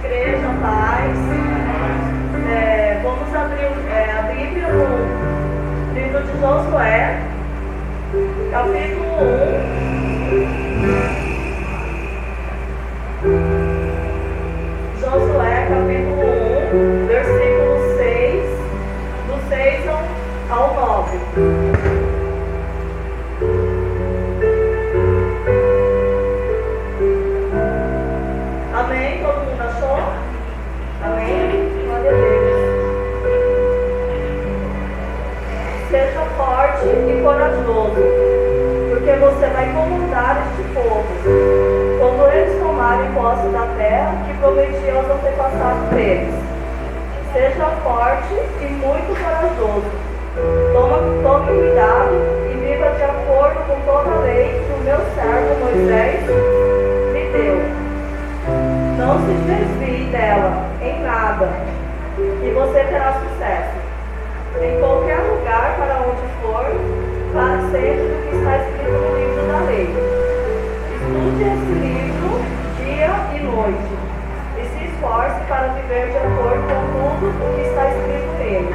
igreja, paz. Vamos abrir a Bíblia no livro de Josué, capítulo 1. Josué, capítulo 1, versículo 6, do 6 ao 9. Amém? Todo mundo achou? Amém? Glória a Deus. Seja forte e corajoso, porque você vai comandar este povo, quando eles tomarem posse da terra que prometi aos antepassados deles. Seja forte e muito corajoso. Tome cuidado e viva de acordo com toda a lei que o meu servo Moisés lhe deu. Não se desvie dela em nada, e você terá sucesso. Em qualquer lugar para onde for, para sempre do que está escrito no livro da lei. Estude esse livro dia e noite, e se esforce para viver de acordo com tudo o que está escrito nele.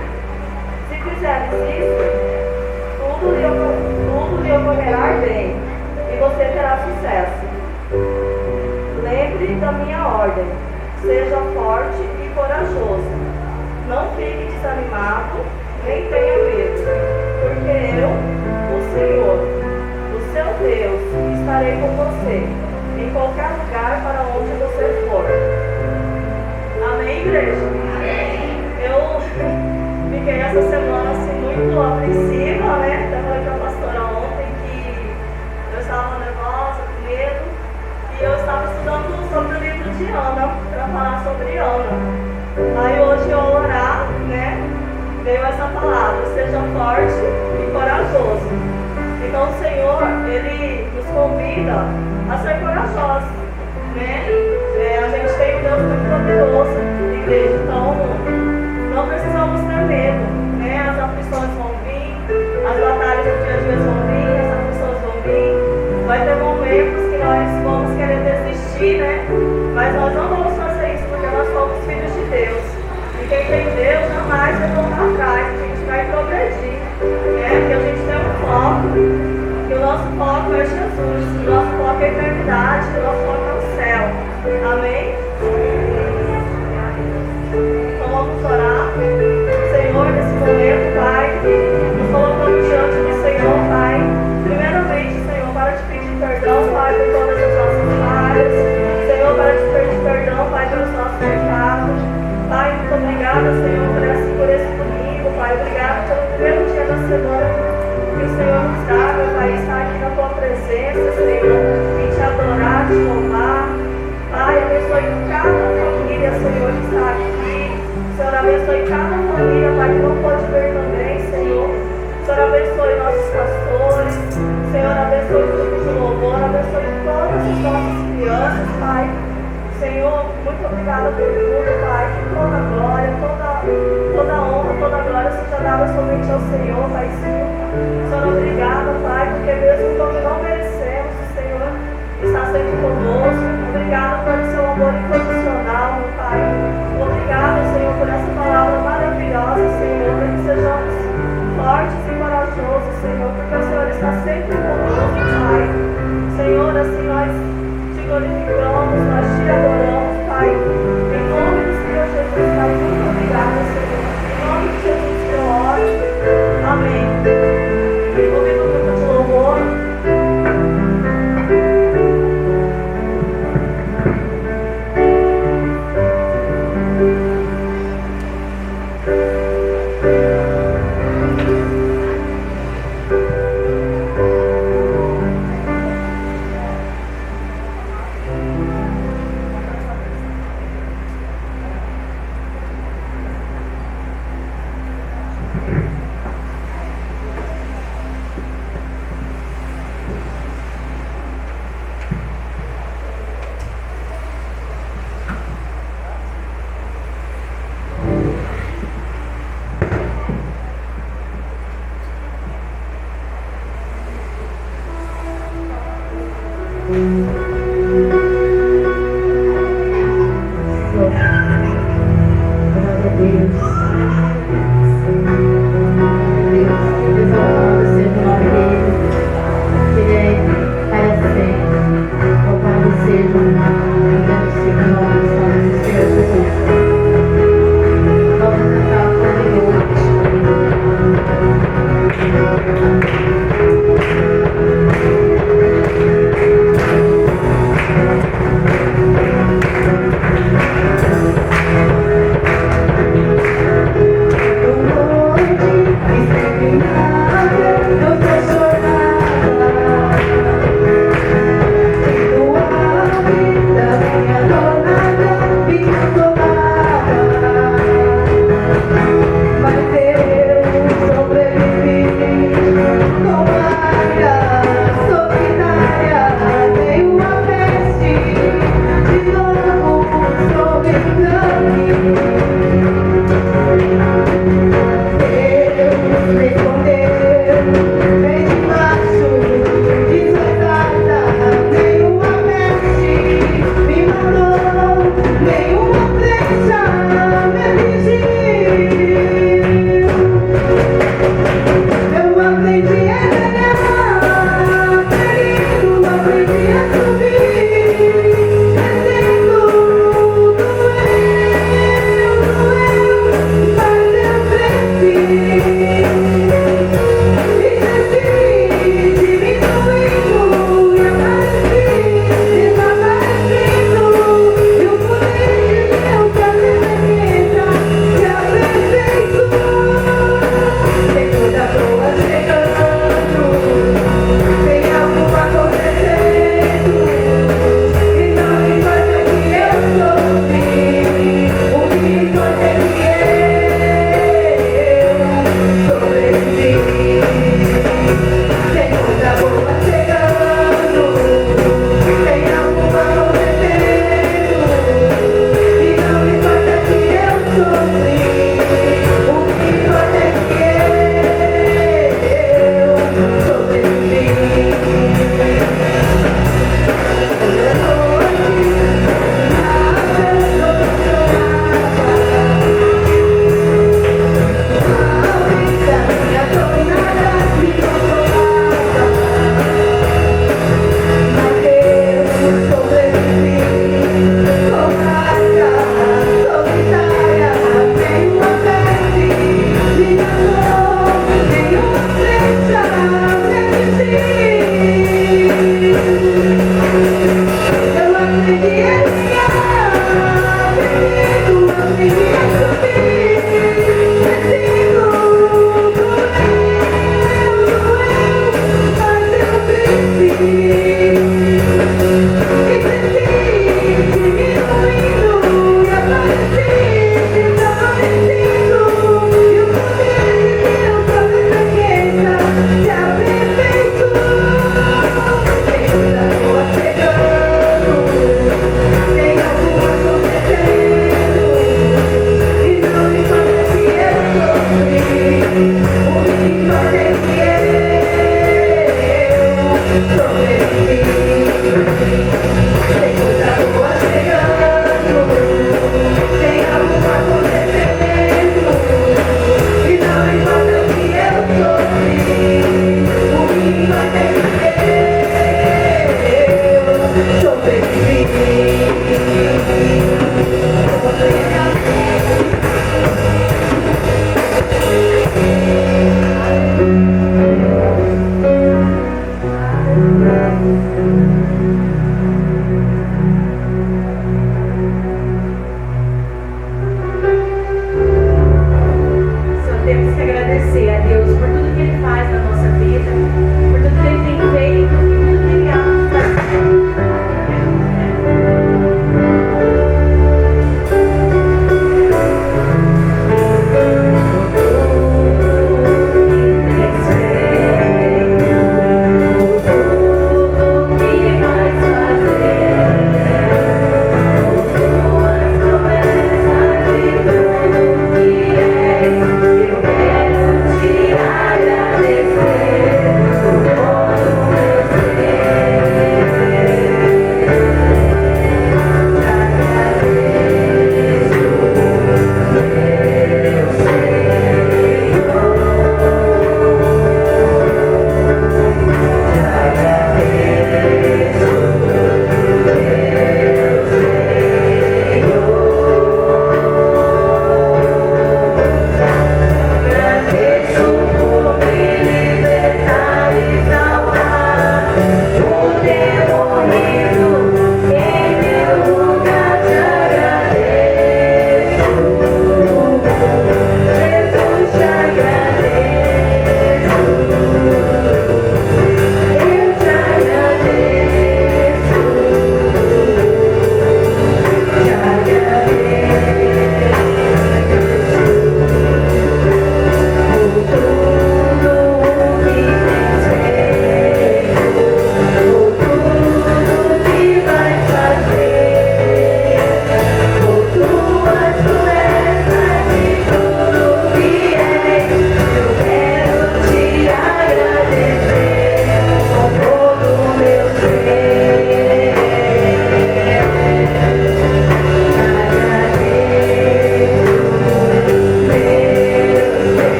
Se fizeres isso, tudo lhe ocorrerá bem, e você terá sucesso. Lembre da minha ordem, seja forte e corajoso. Não fique desanimado, nem tenha medo, porque eu, o Senhor, o seu Deus, estarei com você, em qualquer lugar para onde você for. Amém, igreja? Amém. Eu fiquei essa semana assim, muito apreensiva, né? Até falei para a pastora ontem que eu estava nervosa, com medo. E eu estava estudando sobre o livro de Ana, para falar sobre Ana. Aí hoje ao orar, né, veio essa palavra, seja forte e corajoso. Então o Senhor, Ele nos convida a ser corajosos, né? A gente tem um Deus muito poderoso, igreja, então não precisamos ter medo, né? As aflições vão vir, as batalhas do dia a dia vão vir, as aflições vão vir. Vai ter momentos que nós vamos querer desistir, né? Mas nós não vamos fazer isso porque nós somos filhos de Deus. E quem tem Deus jamais vai voltar atrás, a gente vai progredir, né? Que a gente tem um foco, que o nosso foco é Jesus, o nosso foco é a eternidade, o nosso foco é o céu. Amém? Então vamos orar. Senhor, nesse momento, Pai, nos colocamos diante do Senhor, Pai. Primeiramente, Senhor, para te pedir perdão, Pai, por todas as nossas falhas. Senhor, para te pedir perdão, Pai, pelos nossos pecados. Pai, muito obrigada, Senhor, por esse domingo, Pai. Obrigada pelo primeiro dia da semana que o Senhor nos dá, meu Pai, estar aqui na tua presença, Senhor, e te adorar, te louvar. Pai, abençoe cada família, Senhor, que está aqui. Senhor, abençoe cada família, Pai, que não pode ver também, Senhor. Senhor, abençoe nossos pastores. Honra, abençoe o grupo de louvor, abençoe todas as nossas crianças, Pai. Senhor, muito obrigada por tudo, Pai. Que toda glória, toda honra, toda glória seja dada somente ao Senhor, Paizinho. Senhor, obrigada, Pai, porque mesmo quando não merecemos, o Senhor está sempre conosco. Obrigada por seu amor incondicional, meu Pai. Obrigada, Senhor, por essa palavra maravilhosa, Senhor, para que sejamos fortes e corajosos, Senhor, porque o Senhor está sempre conosco, Pai. Senhor, assim nós te glorificamos, nós te adoramos, Pai. Em nome do Senhor Jesus, Pai, muito obrigada, Senhor. Em nome de Jesus que eu oro. Amém. Convido o grupo de louvor.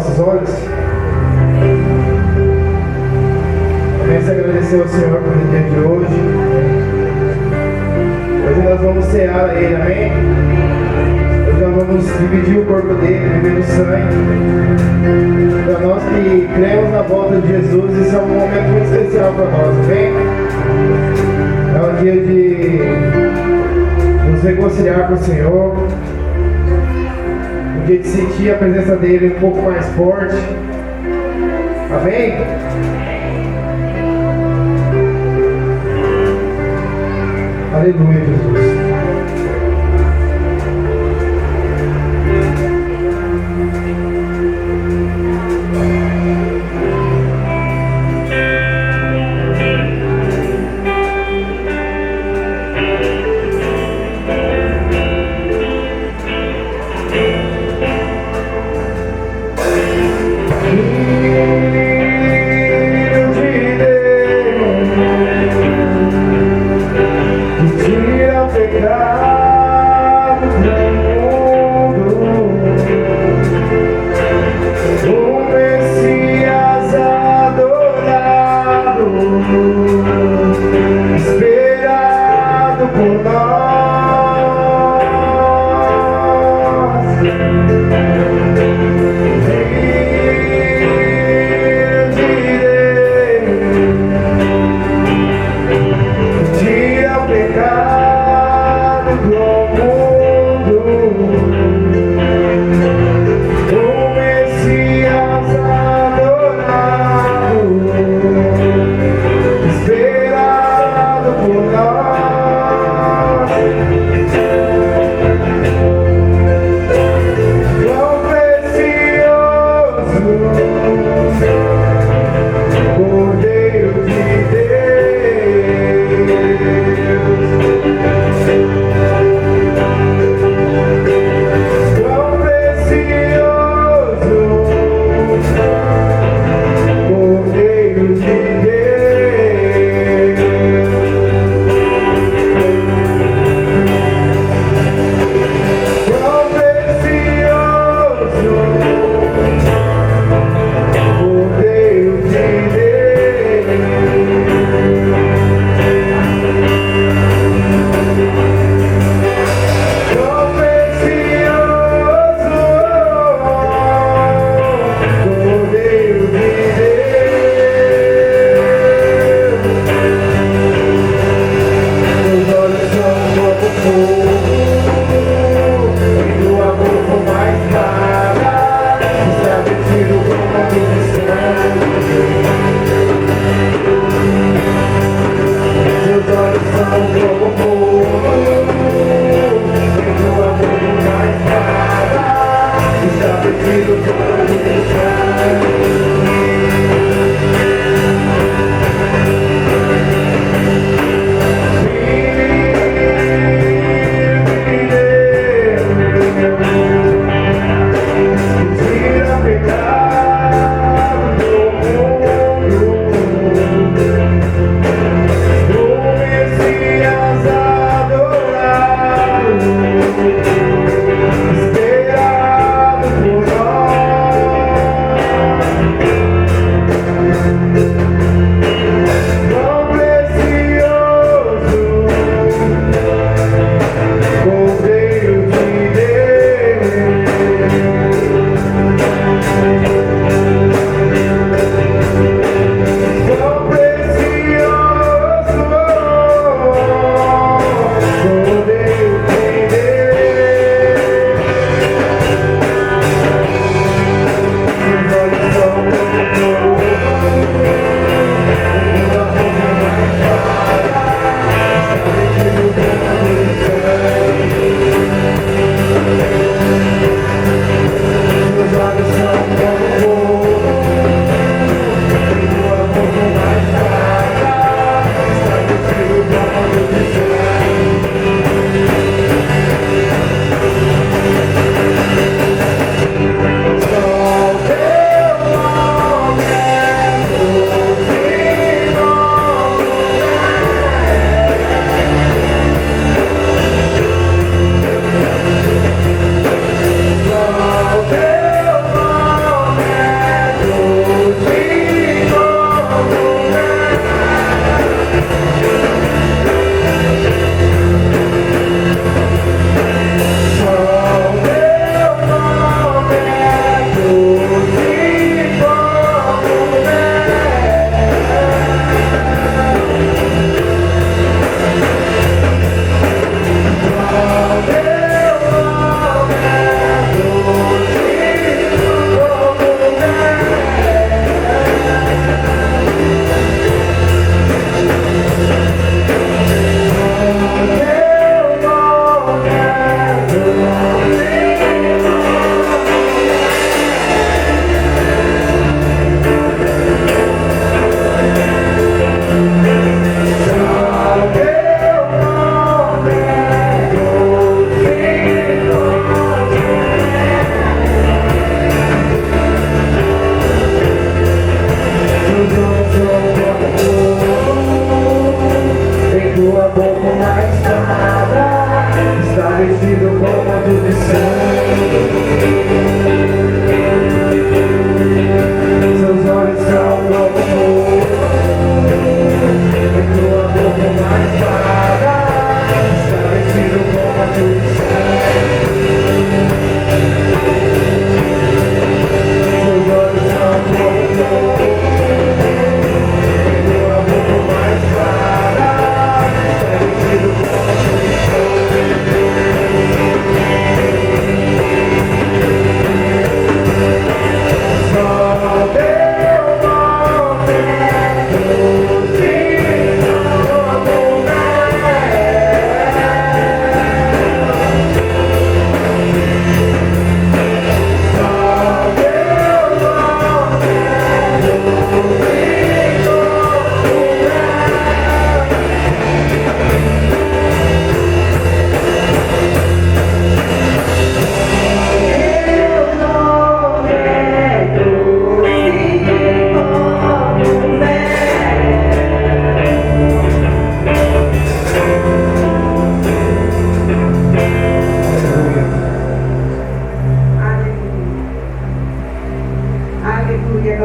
nossos olhos? Comece a agradecer ao Senhor pelo dia de hoje. Hoje nós vamos cear a Ele, amém? Hoje nós vamos dividir o corpo dele, beber o sangue. Para nós que cremos na volta de Jesus, isso é um momento muito especial para nós, amém? É um dia de nos reconciliar com o Senhor. Um dia de sentir a presença dele um pouco mais forte. Amém? Aleluia, Jesus.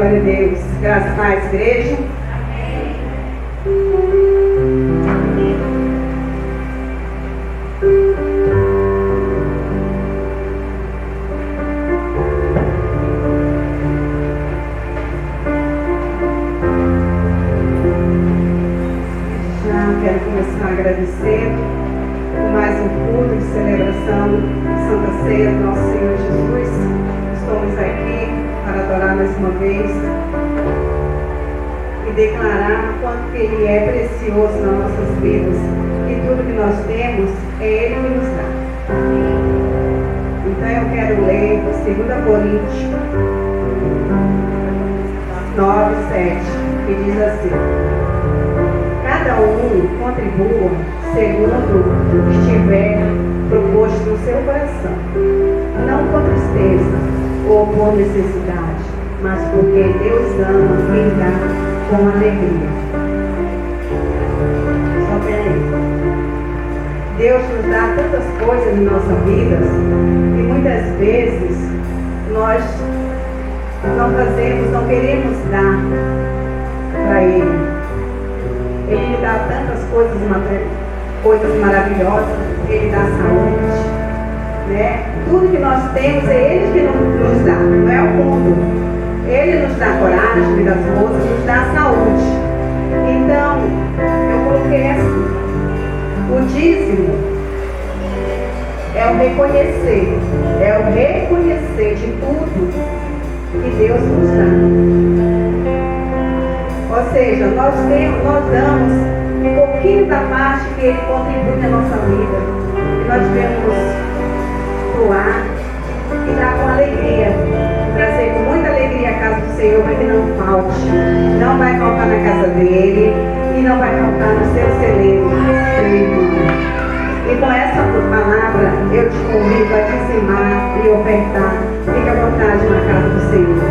Glória a Deus. Graças a Deus, igreja. Já quero começar a agradecer por mais um culto de celebração de Santa Ceia do nosso Senhor Jesus. Estamos aqui para adorar mais uma vez e declarar o quanto que Ele é precioso nas nossas vidas, e tudo que nós temos é Ele que nos dá. Então eu quero ler 2 Coríntios 9, 7, que diz assim: cada um contribua segundo o que estiver proposto no seu coração, não com tristeza ou por necessidade, mas porque Deus ama quem dá com alegria. Só peraí. Deus nos dá tantas coisas em nossa vida e muitas vezes nós não queremos dar para Ele. Ele dá tantas coisas maravilhosas, Ele dá saúde, né? Tudo que nós temos é Ele que nos dá, não é o mundo. Ele nos dá coragem das moças, nos dá saúde. Então, eu coloquei assim: o dízimo é o reconhecer de tudo que Deus nos dá. Ou seja, nós damos um pouquinho da parte que Ele contribui na nossa vida. E nós devemos doar e dar com alegria, trazer com muita alegria a casa do Senhor, para que não falte. Não vai faltar na casa dele e não vai faltar no seu celeiro, meu irmão. E com essa palavra eu te convido a dizimar e ofertar. Fique à vontade na casa do Senhor.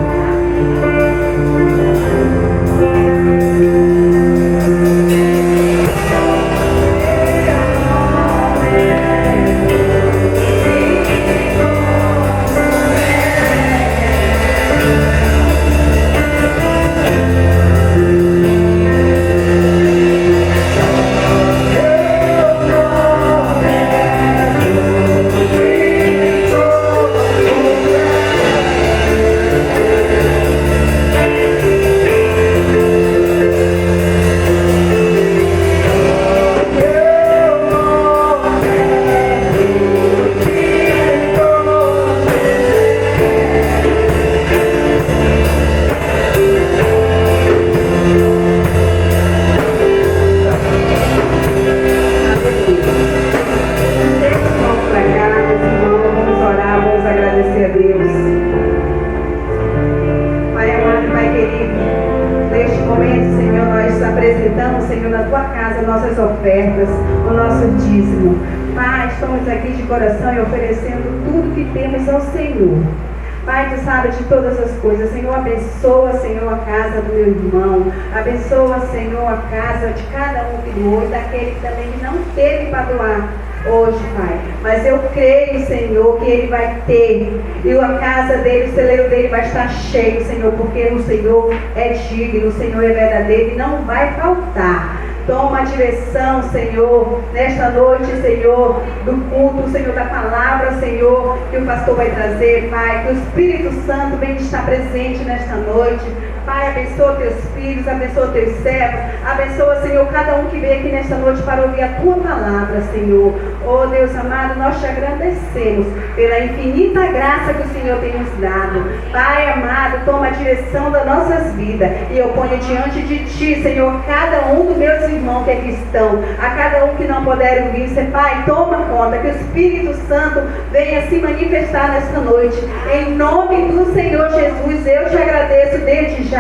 De todas as coisas, Senhor, abençoa, Senhor, a casa do meu irmão, abençoa, Senhor, a casa de cada um que doou e daquele que também não teve para doar hoje, Pai. Mas eu creio, Senhor, que ele vai ter, e a casa dele, o celeiro dele vai estar cheio, Senhor, porque o Senhor é digno, o Senhor é verdadeiro e não vai faltar. Toma a direção, Senhor, nesta noite, Senhor, do culto, Senhor, da palavra, Senhor, que o pastor vai trazer, Pai. Que o Espírito Santo venha estar presente nesta noite. Pai, abençoa teus filhos, abençoa teus servos, abençoa, Senhor, cada um que veio aqui nesta noite para ouvir a tua palavra, Senhor. Oh, Deus amado, nós te agradecemos pela infinita graça que o Senhor tem nos dado. Pai amado, toma a direção das nossas vidas e eu ponho diante de ti, Senhor, cada um dos meus irmãos que aqui estão, a cada um que não puderam vir, Pai, toma conta, que o Espírito Santo venha se manifestar nesta noite. Em nome do Senhor Jesus, eu te agradeço desde já.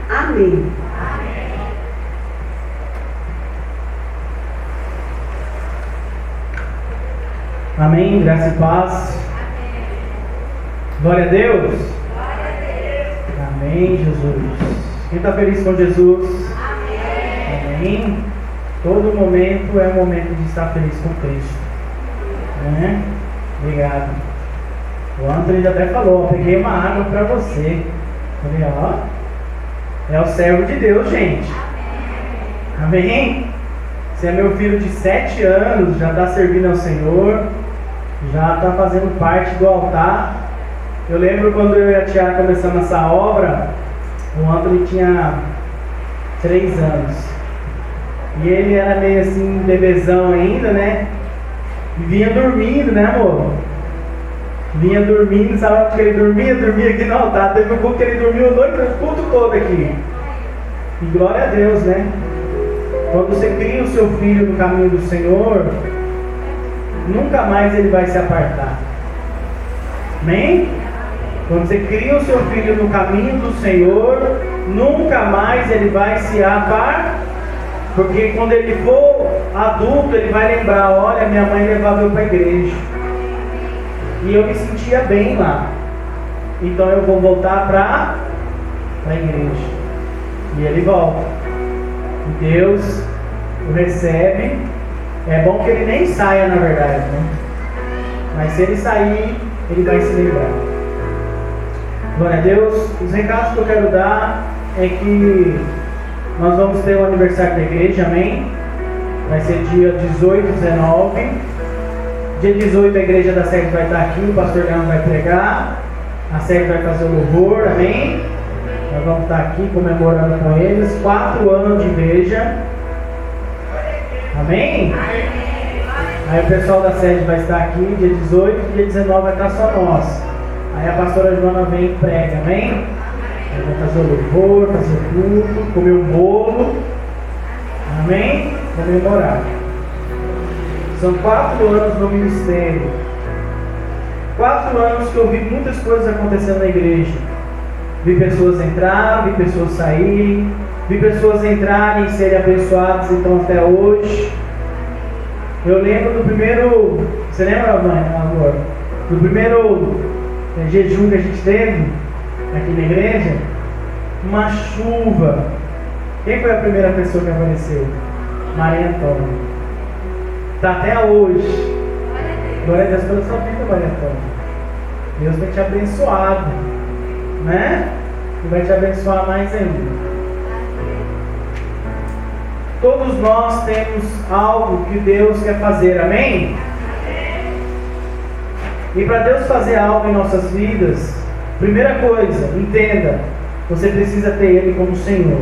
Amém. Amém. Graça e paz. Amém. Glória a Deus. Glória a Deus. Amém, Jesus. Quem está feliz com Jesus? Amém. Amém. Todo momento é um momento de estar feliz com Cristo. Né? Obrigado. O Antônio até falou, peguei uma água para você. Falei, ó, É o servo de Deus, gente. Amém? Você é meu filho de 7 anos, já está servindo ao Senhor, já está fazendo parte do altar. Eu lembro quando eu e a Tiara começamos essa obra, o Anthony tinha 3 anos. E ele era meio assim, bebezão ainda, né? E vinha dormindo, né, amor? Vinha dormindo, sabe onde que ele dormia aqui no altar. Teve um culto que ele dormiu o culto todo aqui. E glória a Deus, né? Quando você cria o seu filho no caminho do Senhor, nunca mais ele vai se apartar. Amém? Quando você cria o seu filho no caminho do Senhor, nunca mais ele vai se apartar. Porque quando ele for adulto, ele vai lembrar: olha, minha mãe levava eu para a igreja. E eu me sentia bem lá. Então eu vou voltar para a igreja. E ele volta. E Deus o recebe. É bom que ele nem saia, na verdade, né? Mas se ele sair, ele vai se lembrar. Glória a Deus. Os recados que eu quero dar é que nós vamos ter o aniversário da igreja, amém? Vai ser dia 18 e 19. Dia 18 a igreja da Sede vai estar aqui, o pastor Leão vai pregar, a Sede vai fazer o louvor, amém? Nós vamos estar aqui comemorando com eles 4 anos de igreja, amém? Aí o pessoal da Sede vai estar aqui, dia 18, dia 19 vai estar só nós. Aí a pastora Joana vem e prega, amém? Aí vai fazer o louvor, fazer tudo, comer um bolo, amém? Comemorar. São 4 anos no ministério. 4 anos que eu vi muitas coisas acontecendo na igreja. Vi pessoas entrar, vi pessoas saírem, vi pessoas entrarem e serem abençoadas, então até hoje. Eu lembro do primeiro, você lembra, mãe, agora? Do primeiro jejum que a gente teve aqui na igreja? Uma chuva. Quem foi a primeira pessoa que apareceu? Maria Antônia. Está até hoje. Glória a Deus pela sua vida, Maria Antônia. Deus vai te abençoar, né? E vai te abençoar mais ainda. Todos nós temos algo que Deus quer fazer, amém? E para Deus fazer algo em nossas vidas, primeira coisa, entenda, você precisa ter Ele como Senhor.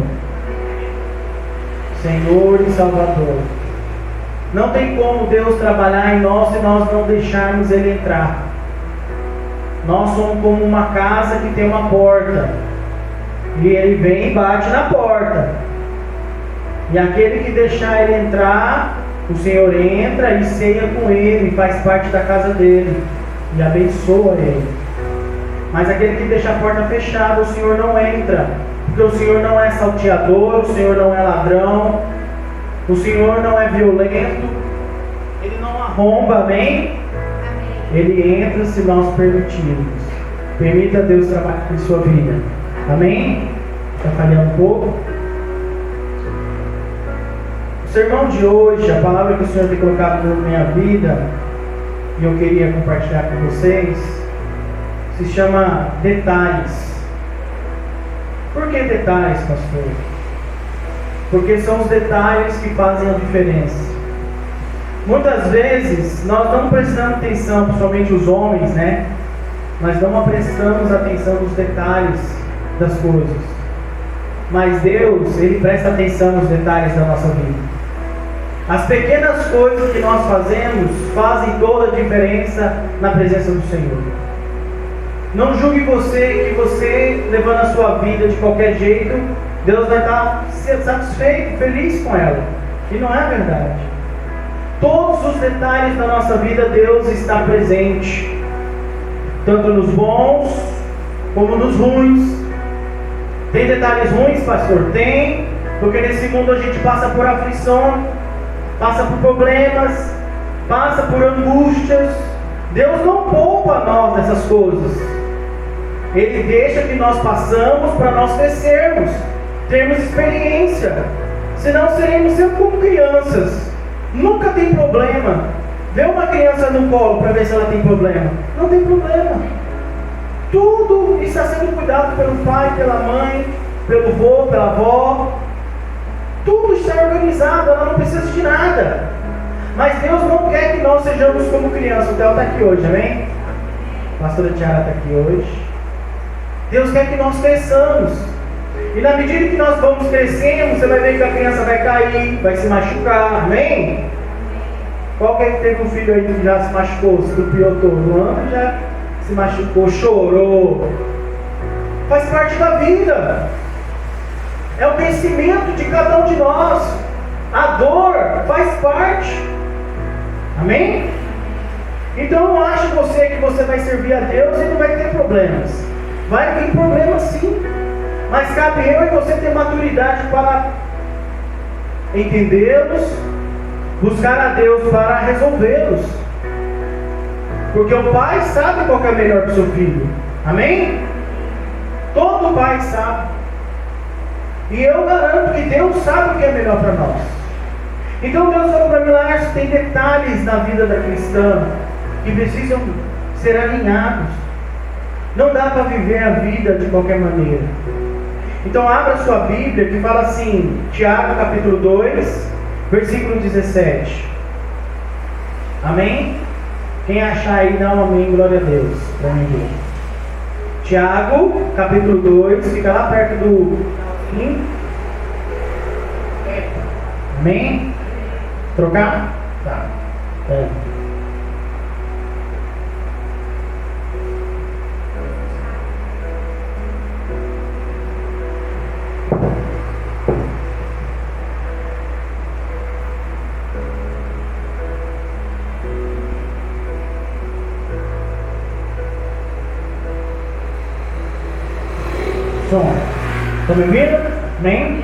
Senhor e Salvador. Não tem como Deus trabalhar em nós se nós não deixarmos Ele entrar. Nós somos como uma casa que tem uma porta. E Ele vem e bate na porta. E aquele que deixar Ele entrar, o Senhor entra e ceia com Ele, faz parte da casa dele. E abençoa Ele. Mas aquele que deixa a porta fechada, o Senhor não entra. Porque o Senhor não é salteador, o Senhor não é ladrão, o Senhor não é violento, Ele não arromba, amém? Ele entra se nós permitirmos. Permita Deus trabalhar em sua vida, amém? Está falhando um pouco? O sermão de hoje, a palavra que o Senhor tem colocado na minha vida, e eu queria compartilhar com vocês, se chama detalhes. Por que detalhes, pastor? Porque são os detalhes que fazem a diferença. Muitas vezes nós não prestamos atenção, principalmente os homens, né? Nós não prestamos atenção nos detalhes das coisas. Mas Deus, Ele presta atenção nos detalhes da nossa vida. As pequenas coisas que nós fazemos fazem toda a diferença na presença do Senhor. Não julgue você que você, levando a sua vida de qualquer jeito, Deus vai estar satisfeito, feliz com ela. E não é verdade. Todos os detalhes da nossa vida, Deus está presente. Tanto nos bons, como nos ruins. Tem detalhes ruins, pastor? Tem. Porque nesse mundo a gente passa por aflição, passa por problemas, passa por angústias. Deus não poupa nós dessas coisas. Ele deixa que nós passamos para nós crescermos, termos experiência. Senão seremos sempre como crianças. Nunca tem problema. Vê uma criança no colo para ver se ela tem problema. Não tem problema. Tudo está sendo cuidado pelo pai, pela mãe. pelo vô, pela avó. Tudo está organizado, ela não precisa de nada. Mas Deus não quer que nós sejamos como criança. O Theo está aqui hoje, amém? A pastora Tiara está aqui hoje. Deus quer que nós cresçamos. E na medida que nós vamos crescendo, você vai ver que a criança vai cair, vai se machucar, amém? Qual que é que teve um filho aí que já se machucou, se estrupiou todo? O ano já se machucou, chorou. Faz parte da vida. É o crescimento de cada um de nós. A dor faz parte. Amém? Então não ache você que você vai servir a Deus e não vai ter problemas. Vai vir problemas sim. Mas cabe eu e você ter maturidade para entendê-los, buscar a Deus para resolvê-los. Porque o pai sabe qual que é melhor para o seu filho. Amém? Todo pai sabe. E eu garanto que Deus sabe o que é melhor para nós. Então Deus falou para mim, Lárcio, tem detalhes na vida da cristã que precisam ser alinhados. Não dá para viver a vida de qualquer maneira. Então abra sua Bíblia que fala assim, Tiago capítulo 2, versículo 17. Amém? Quem achar aí, dá um amém, glória a Deus. Para mim ver. Tiago capítulo 2, fica lá perto do fim. Amém? Trocar? Tá. É. Estão me ouvindo? Amém?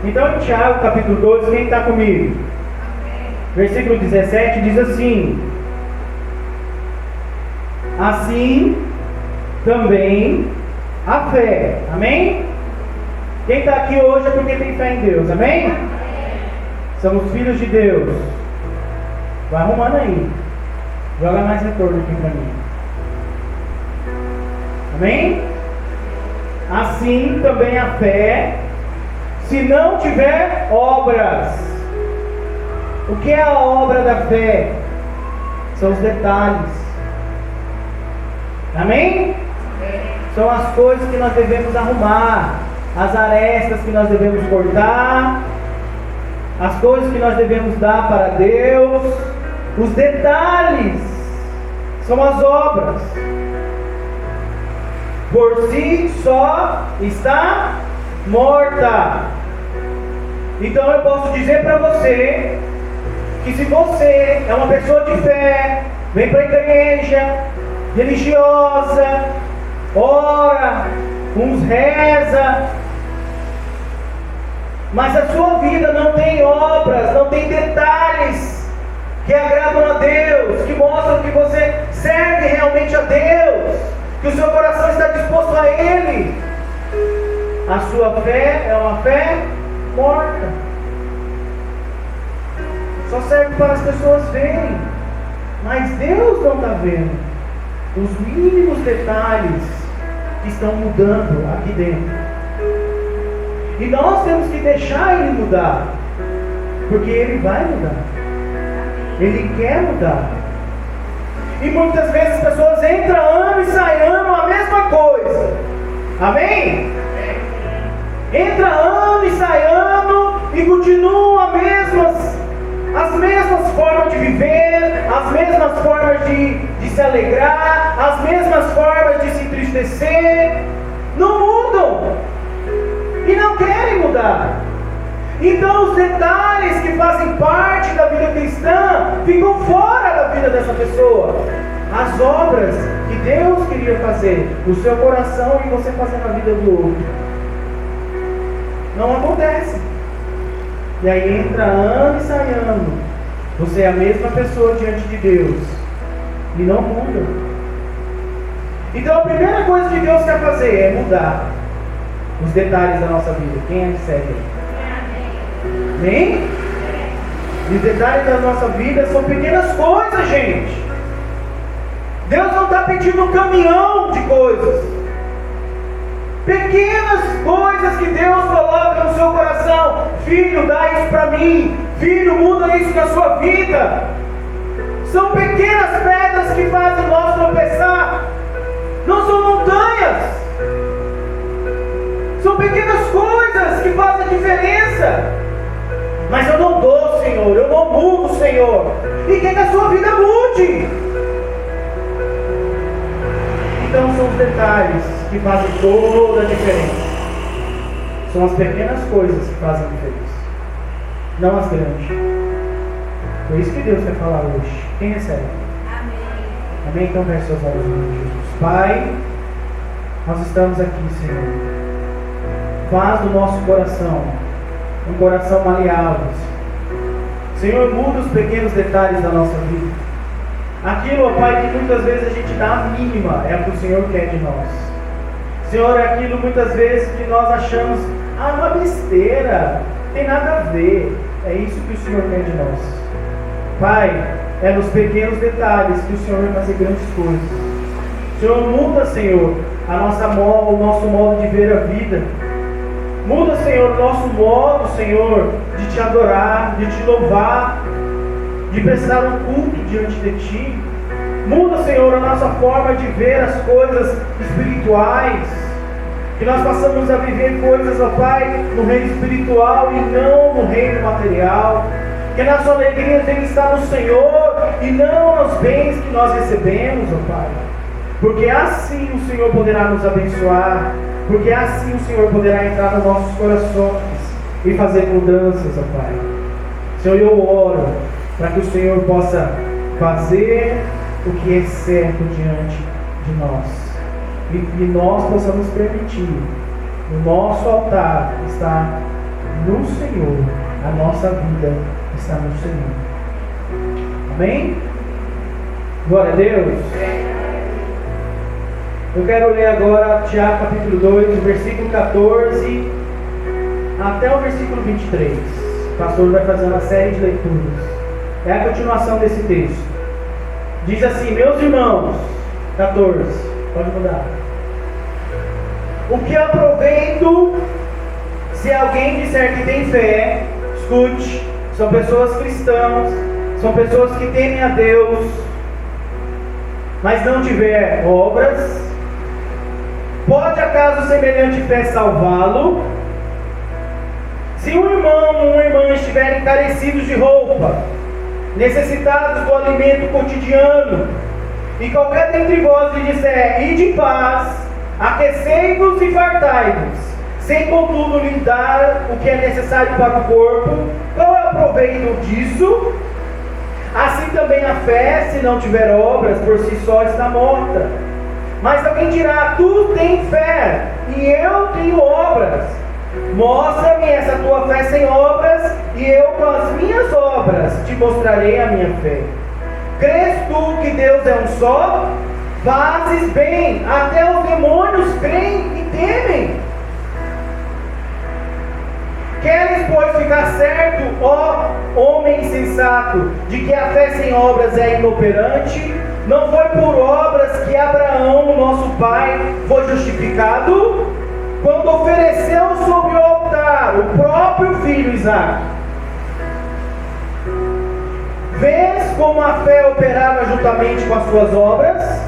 Então, Tiago, capítulo 12, quem está comigo? Versículo 17 diz assim: assim também a fé. Amém? Quem está aqui hoje é porque tem fé em Deus. Amém? Somos filhos de Deus. Vai arrumando aí. Joga mais retorno aqui para mim. Amém? Assim também a fé, se não tiver obras. O que é a obra da fé? São os detalhes. Amém? São as coisas que nós devemos arrumar, as arestas que nós devemos cortar, as coisas que nós devemos dar para Deus. Os detalhes são as obras. Por si só está morta. Então eu posso dizer para você que se você é uma pessoa de fé, vem para a igreja, religiosa, ora, uns reza, mas a sua vida não tem obras, não tem detalhes que agradam a Deus, que mostram que você serve realmente a Deus, que o seu coração está disposto a Ele, a sua fé é uma fé morta. Só serve para as pessoas verem, mas Deus não está vendo os mínimos detalhes que estão mudando aqui dentro. E nós temos que deixar Ele mudar, porque Ele vai mudar, Ele quer mudar. E muitas vezes as pessoas entram ano e saem ano a mesma coisa. Amém? Entra ano e sai ano e continuam as mesmas formas de viver, as mesmas formas de se alegrar, as mesmas formas de se entristecer. Não mudam e não querem mudar. Então os detalhes que fazem parte da vida cristã ficam fora da vida dessa pessoa. As obras que Deus queria fazer no seu coração e você fazer na vida do outro não acontece. E aí entra ano e sai ano. Você é a mesma pessoa diante de Deus e não muda. Então a primeira coisa que Deus quer fazer é mudar os detalhes da nossa vida. Quem é que segue? Amém? Os detalhes da nossa vida são pequenas coisas, gente. Deus não está pedindo um caminhão de coisas. Pequenas coisas que Deus coloca no seu coração. Filho, dá isso para mim. Filho, muda isso na sua vida. São pequenas pedras que fazem nós tropeçar. Não são montanhas. São pequenas coisas que fazem diferença. Mas eu não dou, Senhor. Eu não mudo, Senhor. E quer que a sua vida mude. Então são os detalhes que fazem toda a diferença. São as pequenas coisas que fazem a diferença, não as grandes. Foi isso que Deus quer falar hoje. Quem recebe? Amém. Amém? Então feche seus olhos em nome de Jesus. Pai, nós estamos aqui, Senhor. Faz do nosso coração um coração maleável. Senhor, muda os pequenos detalhes da nossa vida. Aquilo, ó Pai, que muitas vezes a gente dá a mínima, é o que o Senhor quer de nós. Senhor, é aquilo muitas vezes que nós achamos, uma besteira, tem nada a ver. É isso que o Senhor quer de nós. Pai, é nos pequenos detalhes que o Senhor vai fazer grandes coisas. Senhor, muda, Senhor, o nosso modo de ver a vida. Muda, Senhor, o nosso modo, Senhor, de te adorar, de te louvar, de prestar um culto diante de Ti. Muda, Senhor, a nossa forma de ver as coisas espirituais. Que nós possamos a viver coisas, ó Pai, no reino espiritual e não no reino material. Que a nossa alegria tem que estar no Senhor e não nos bens que nós recebemos, ó Pai. Porque assim o Senhor poderá nos abençoar. Porque assim o Senhor poderá entrar nos nossos corações e fazer mudanças, ó Pai. Senhor, eu oro para que o Senhor possa fazer o que é certo diante de nós. E nós possamos permitir o nosso altar estar no Senhor. A nossa vida está no Senhor. Amém? Glória a Deus. Eu quero ler agora Tiago capítulo 2, versículo 14 até o versículo 23. O pastor vai fazer uma série de leituras. É a continuação desse texto. Diz assim: meus irmãos, 14, pode mudar. O que aproveito se alguém disser que tem fé? Escute, são pessoas cristãs, são pessoas que temem a Deus, mas não tiver obras. Pode acaso semelhante fé salvá-lo? Se um irmão ou uma irmã estiverem carecidos de roupa, necessitados do alimento cotidiano, e qualquer dentre vós lhe disser: ide em paz, aquecei-vos e fartai-vos, sem contudo lhe dar o que é necessário para o corpo, qual é o proveito disso? Assim também a fé, se não tiver obras, por si só está morta. Mas alguém dirá: tu tens fé, e eu tenho obras. Mostra-me essa tua fé sem obras, e eu com as minhas obras te mostrarei a minha fé. Crês tu que Deus é um só? Fazes bem, até os demônios creem e temem. Queres, pois, ficar certo, ó homem insensato, de que a fé sem obras é inoperante? Não foi por obras que Abraão, nosso pai, foi justificado, quando ofereceu sobre o altar o próprio filho Isaque. Vês como a fé operava juntamente com as suas obras?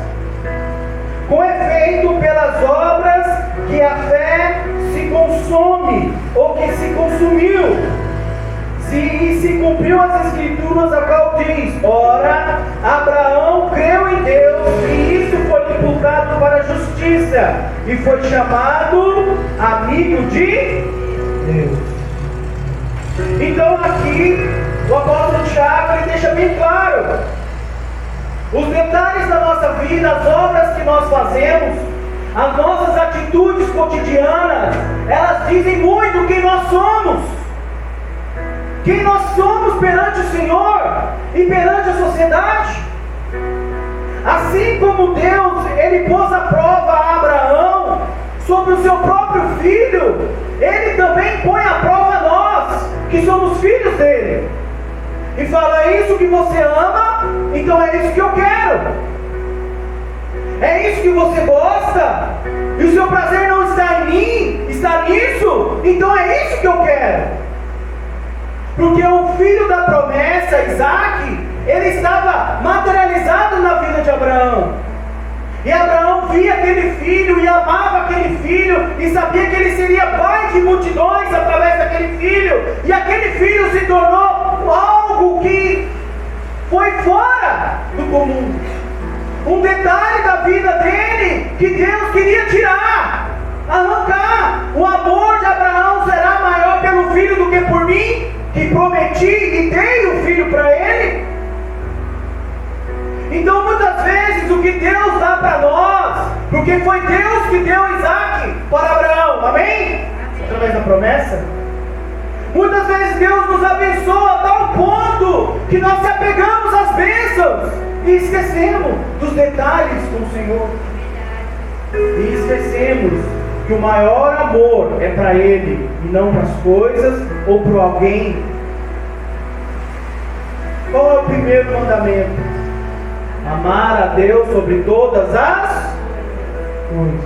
Com efeito, pelas obras que a fé se consome, ou que se consumiu, se cumpriu as escrituras, a qual diz: ora, Abraão creu em Deus, e isso foi imputado para a justiça, e foi chamado amigo de Deus. Então aqui o apóstolo Tiago ele deixa bem claro os detalhes da nossa vida, as obras que nós fazemos, as nossas atitudes cotidianas. Elas dizem muito quem nós somos. Quem nós somos perante o Senhor e perante a sociedade. Assim como Deus, Ele pôs à prova a Abraão sobre o seu próprio filho, Ele também põe à prova nós, que somos filhos dele. E fala: é isso que você ama, então é isso que eu quero. É isso que você gosta, e o seu prazer não está em mim, está nisso, então é isso que eu quero. Porque o filho da promessa, Isaac, ele estava materializado na vida de Abraão. E Abraão via aquele filho e amava aquele filho e sabia que ele seria pai de multidões através daquele filho. E aquele filho se tornou algo que foi fora do comum. Um detalhe da vida dele que Deus queria tirar, arrancar. O amor de Abraão será maior pelo filho do que por mim, que prometi e dei o filho para ele. Então muitas vezes o que Deus dá para nós, porque foi Deus que deu Isaac para Abraão, amém? Através da promessa. Muitas vezes Deus nos abençoa a tal ponto que nós se apegamos às bênçãos e esquecemos dos detalhes com o Senhor. E esquecemos que o maior amor é para Ele e não para as coisas ou para alguém. Qual é o primeiro mandamento? Amar a Deus sobre todas as coisas.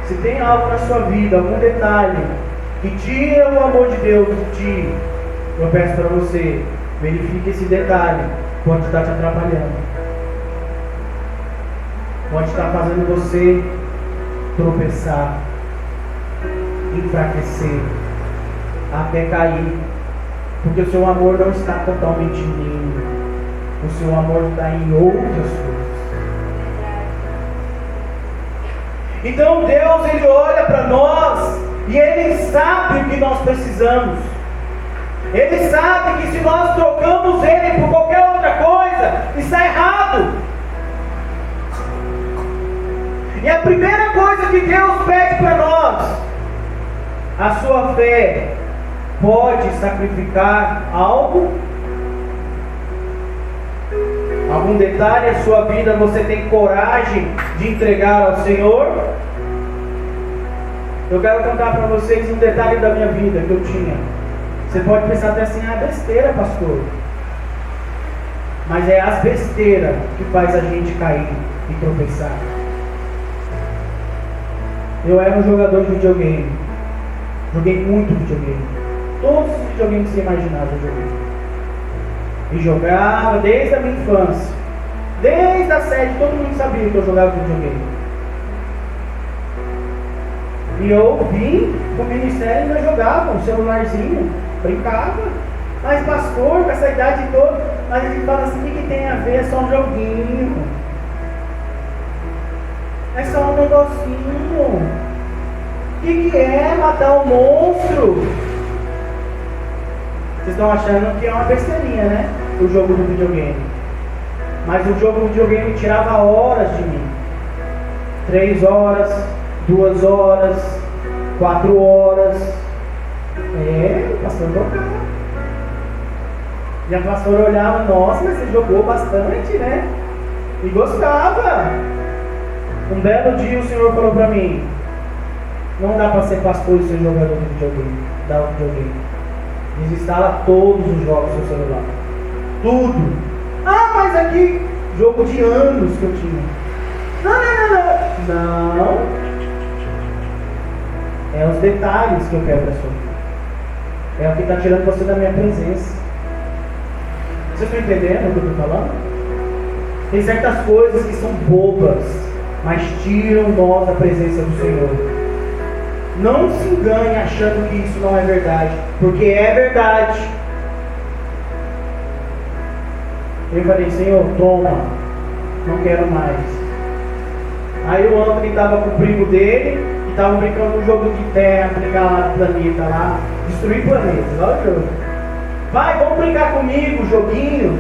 Se tem algo na sua vida, algum detalhe que tira o amor de Deus de ti, eu peço para você, verifique esse detalhe. Pode estar te atrapalhando, pode estar fazendo você tropeçar, enfraquecer, até cair, porque o seu amor não está totalmente em mim, o seu amor está em outras coisas. Então Deus, Ele olha para nós e Ele sabe o que nós precisamos. Ele sabe que se nós trocamos Ele por qualquer outra coisa, está errado. E a primeira coisa que Deus pede para nós, a sua fé pode sacrificar algo? Algum detalhe da sua vida você tem coragem de entregar ao Senhor? Eu quero contar para vocês um detalhe da minha vida que eu tinha. Você pode pensar até assim, besteira, pastor. Mas é as besteiras que faz a gente cair e tropeçar. Eu era um jogador de videogame. Joguei muito videogame. Todos os videogames que você imaginava eu joguei. E jogava desde a minha infância. Desde a sede, todo mundo sabia que eu jogava videogame. E eu vim pro ministério e eu jogava um celularzinho, brincava. Mas pastor, com essa idade toda, mas ele fala assim, o que tem a ver? É só um joguinho. É só um negocinho. O que é matar um monstro? Vocês estão achando que é uma besteirinha, né? O jogo do videogame. Mas o jogo do videogame tirava horas de mim. 3 horas, 2 horas, 4 horas. O pastor jogava. E a pastora olhava, nossa, mas você jogou bastante, né? E gostava. Um belo dia o Senhor falou para mim, não dá para ser pastor e ser jogador de videogame. Dá o videogame. Desinstala todos os jogos do seu celular. Tudo. Mas aqui, jogo de anos que eu tinha. Não. É os detalhes que eu quero da sua vida. É o que está tirando você da minha presença. Vocês estão entendendo o que eu estou falando? Tem certas coisas que são bobas, mas tiram nós da presença do Senhor. Não se engane achando que isso não é verdade, porque é verdade. Eu falei, Senhor, toma, não quero mais. Aí o Anthony estava com o primo dele e estava brincando um jogo de terra, brincar lá no planeta, lá, destruir planetas, olha o jogo. Vai, vamos brincar comigo, joguinho.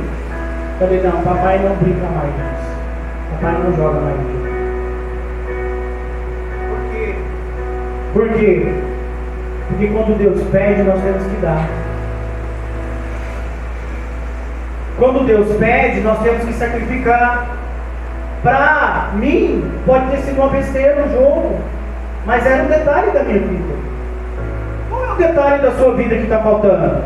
Eu falei, não, papai não brinca mais disso. Papai não joga mais disso. Por quê? Porque quando Deus pede, nós temos que dar. Quando Deus pede, nós temos que sacrificar. Para mim, pode ter sido uma besteira no jogo, mas era um detalhe da minha vida. Qual é o detalhe da sua vida que está faltando?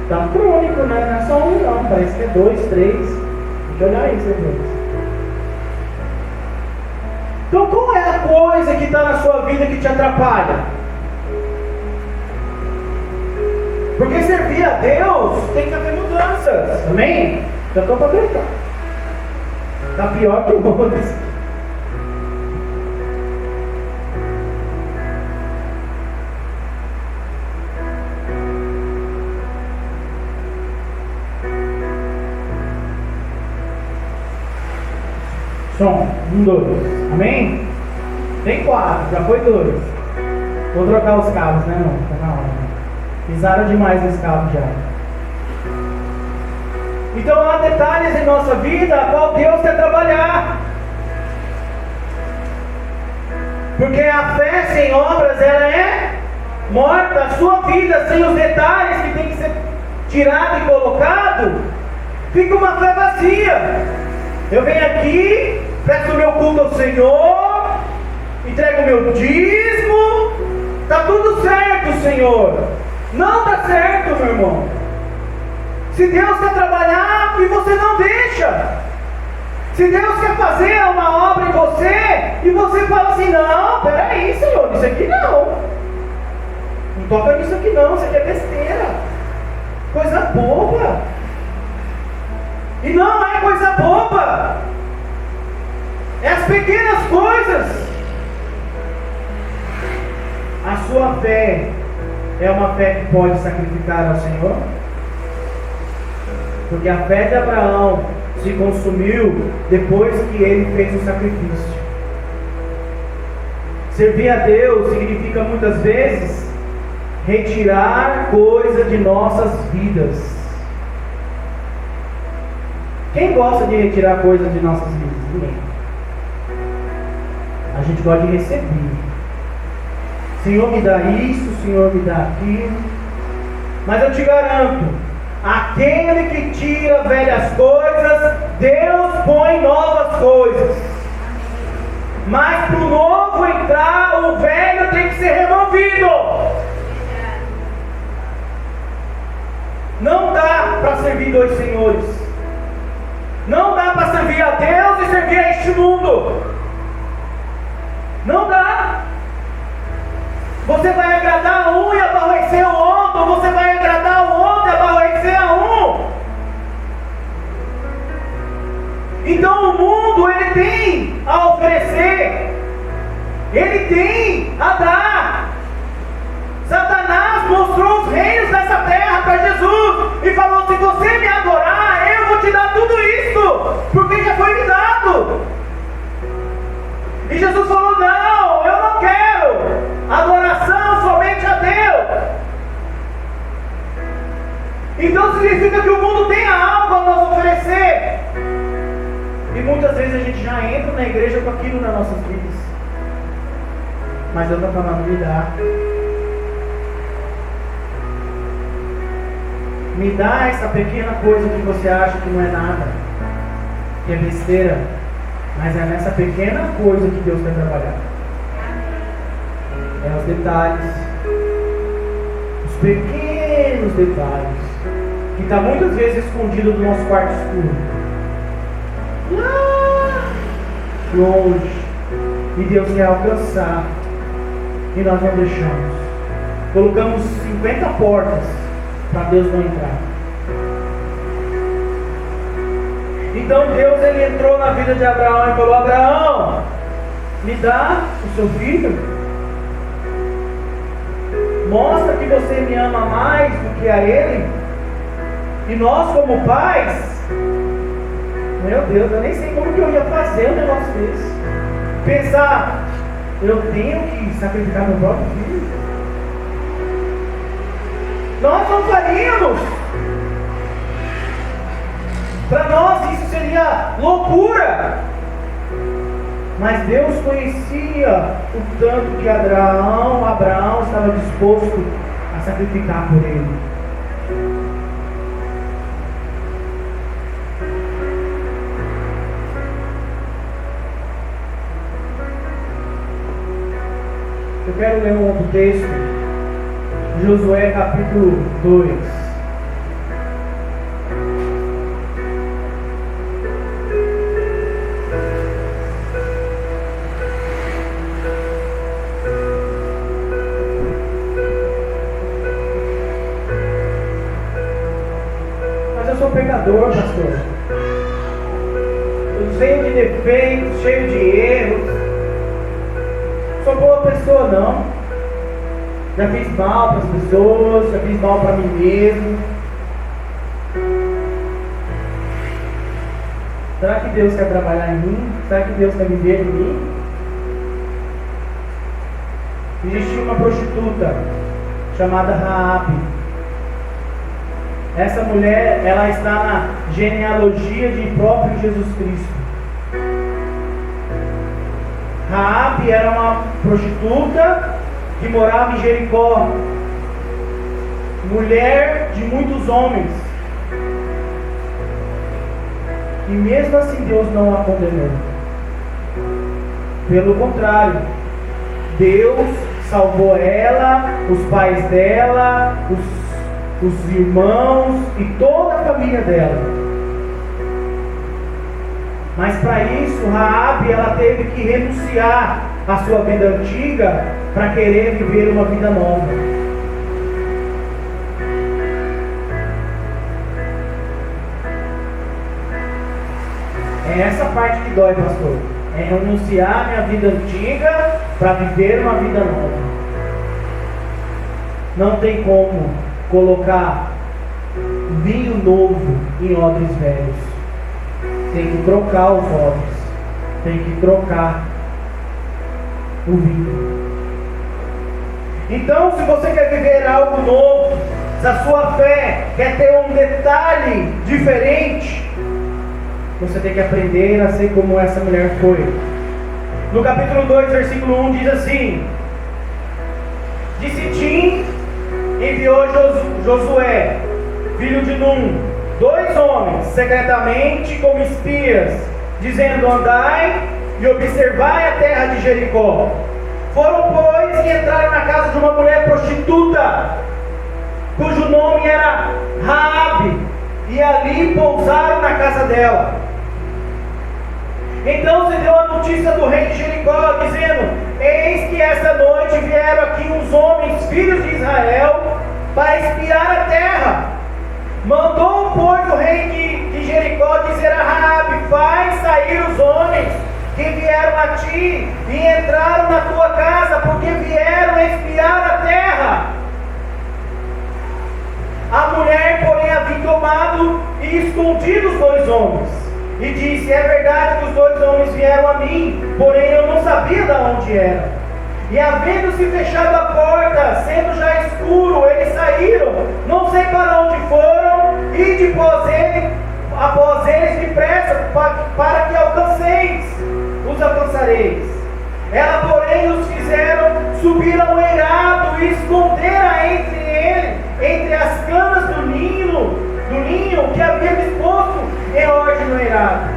Está crônico, né? Não é só um não, parece que é 2, 3. Tem que olhar isso depois. Então qual é a coisa que está na sua vida que te atrapalha. Porque servir a Deus tem que haver mudanças. Amém? Já estou para gritar. Está pior que o outro. Som, 1, 2. Amém? Tem 4, já foi 2. Vou trocar os cabos, né, irmão? Tá na hora. Pisaram demais os cabos já. Então há detalhes em nossa vida a qual Deus quer trabalhar. Porque a fé sem obras, ela é morta. A sua vida sem os detalhes que tem que ser tirado e colocado, fica uma fé vazia. Eu venho aqui, presto meu culto ao Senhor, entrego meu dízimo, está tudo certo, Senhor. Não está certo, meu irmão. Se Deus quer trabalhar e você não deixa, se Deus quer fazer uma obra em você e você fala assim: não, peraí, Senhor, isso aqui não toca nisso aqui não, isso aqui é besteira, coisa boba. E não é coisa boba, é as pequenas coisas. A sua fé é uma fé que pode sacrificar ao Senhor? Porque a fé de Abraão se consumiu depois que ele fez o sacrifício. Servir a Deus significa muitas vezes retirar coisa de nossas vidas. Quem gosta de retirar coisas de nossas vidas? Ninguém. A gente gosta de receber. Senhor, me dá isso, Senhor, me dá aquilo. Mas eu te garanto, aquele que tira velhas coisas, Deus põe novas coisas. Mas para o novo entrar, o velho tem que ser removido. Não dá para servir dois senhores. Não dá para servir a Deus e servir a este mundo. Não dá. Você vai agradar a um e aborrecer o outro, ou você vai agradar o outro e aborrecer a um. Então o mundo, ele tem a oferecer, ele tem a dar. Satanás mostrou os reinos dessa terra para Jesus e falou: se você me adorar, eu vou te dar tudo isso, porque já foi me dado. E Jesus falou: não, eu não quero adoração somente a Deus. Então significa que o mundo tem algo a nos oferecer. E muitas vezes a gente já entra na igreja com aquilo nas nossas vidas. Mas eu estou falando, me dá. Me dá essa pequena coisa que você acha que não é nada, que é besteira. Mas é nessa pequena coisa que Deus quer trabalhar. É os detalhes, os pequenos detalhes, que está muitas vezes escondido no nosso quarto escuro, lá longe, e Deus quer alcançar, e nós não deixamos. Colocamos 50 portas para Deus não entrar. Então Deus, ele entrou na vida de Abraão e falou: Abraão, me dá o seu filho. Mostra que você me ama mais do que a ele. E nós, como pais, meu Deus, eu nem sei como que eu ia fazer um negócio desse. Pensar, eu tenho que sacrificar meu próprio filho. Nós não faríamos. Para nós isso seria loucura. Mas Deus conhecia o tanto que Abraão estava disposto a sacrificar por ele. Eu quero ler um outro texto, Josué capítulo 2. sou pecador, pastor. Eu cheio de defeitos, cheio de erros. Sou boa pessoa, não. Já fiz mal para as pessoas, já fiz mal para mim mesmo. Será que Deus quer trabalhar em mim? Será que Deus quer viver em mim? Existia uma prostituta chamada Raabe. Essa mulher, ela está na genealogia de próprio Jesus Cristo. Raabe era uma prostituta que morava em Jericó, mulher de muitos homens, e mesmo assim Deus não a condenou. Pelo contrário, Deus salvou ela, os pais dela, os irmãos e toda a família dela. Mas para isso, Raabe, ela teve que renunciar à sua vida antiga para querer viver uma vida nova. É essa parte que dói, pastor. É renunciar à minha vida antiga para viver uma vida nova. Não tem como colocar vinho novo em odres velhos. Tem que trocar os odres. Tem que trocar o vinho. Então, se você quer viver algo novo, se a sua fé quer ter um detalhe diferente, você tem que aprender a ser como essa mulher foi. No capítulo 2, versículo 1 diz assim: de Sitim enviou Josué, filho de Num, 2 homens, secretamente como espias, dizendo: andai e observai a terra de Jericó. Foram, pois, e entraram na casa de uma mulher prostituta, cujo nome era Raabe, e ali pousaram na casa dela. Então se deu a notícia do rei de Jericó, dizendo: eis que esta noite vieram aqui uns homens, filhos de Israel, para espiar a terra. Mandou, pois, o rei de Jericó dizer a Raabe: faz sair os homens que vieram a ti e entraram na tua casa, porque vieram espiar a terra. A mulher, porém, havia tomado e escondido os 2 homens, e disse: é verdade que os 2 homens vieram a mim, porém eu não sabia de onde eram. E havendo-se fechado a porta, sendo já escuro, eles saíram, não sei para onde foram, e após eles depressa, para que os alcançareis. Ela, porém, os fizeram subir ao eirado e escondera entre as canas do ninho que havia disposto em ordem no eirado.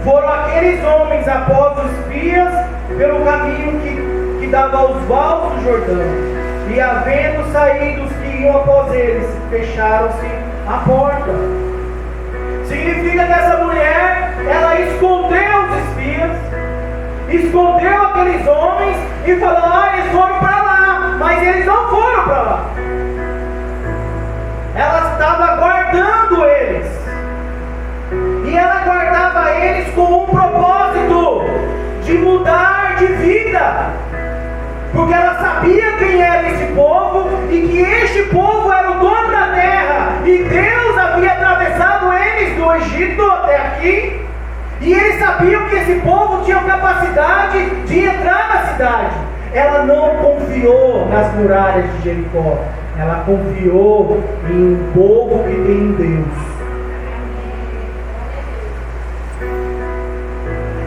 Foram aqueles homens após os espias pelo caminho que dava aos vales do Jordão, e havendo saído os que iam após eles, fecharam-se a porta. Significa que essa mulher, ela escondeu os espias, escondeu aqueles homens e falou: eles foram para lá, mas eles não foram para lá. Ela estava guardando eles, e ela guardava eles com um propósito de mudar de vida, porque ela sabia quem era esse povo e que este povo era o dono da terra, e Deus havia atravessado eles do Egito até aqui, e eles sabiam que esse povo tinha capacidade de entrar na cidade. Ela não confiou nas muralhas de Jericó, ela confiou em um povo que tem um Deus.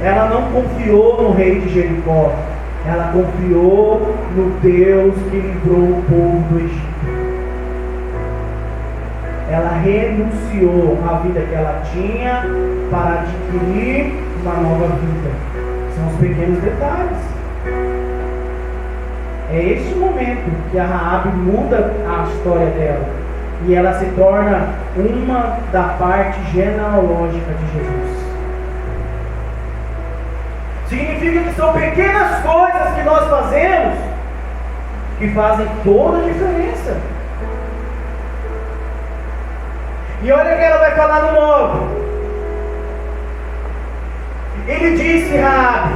Ela não confiou no rei de Jericó, ela confiou no Deus que livrou o povo do Egito. Ela renunciou à vida que ela tinha para adquirir uma nova vida. São os pequenos detalhes. É este momento que a Raabe muda a história dela, e ela se torna uma da parte genealógica de Jesus. Significa que são pequenas coisas que nós fazemos que fazem toda a diferença. E olha o que ela vai falar no 9. Ele disse: Raabe,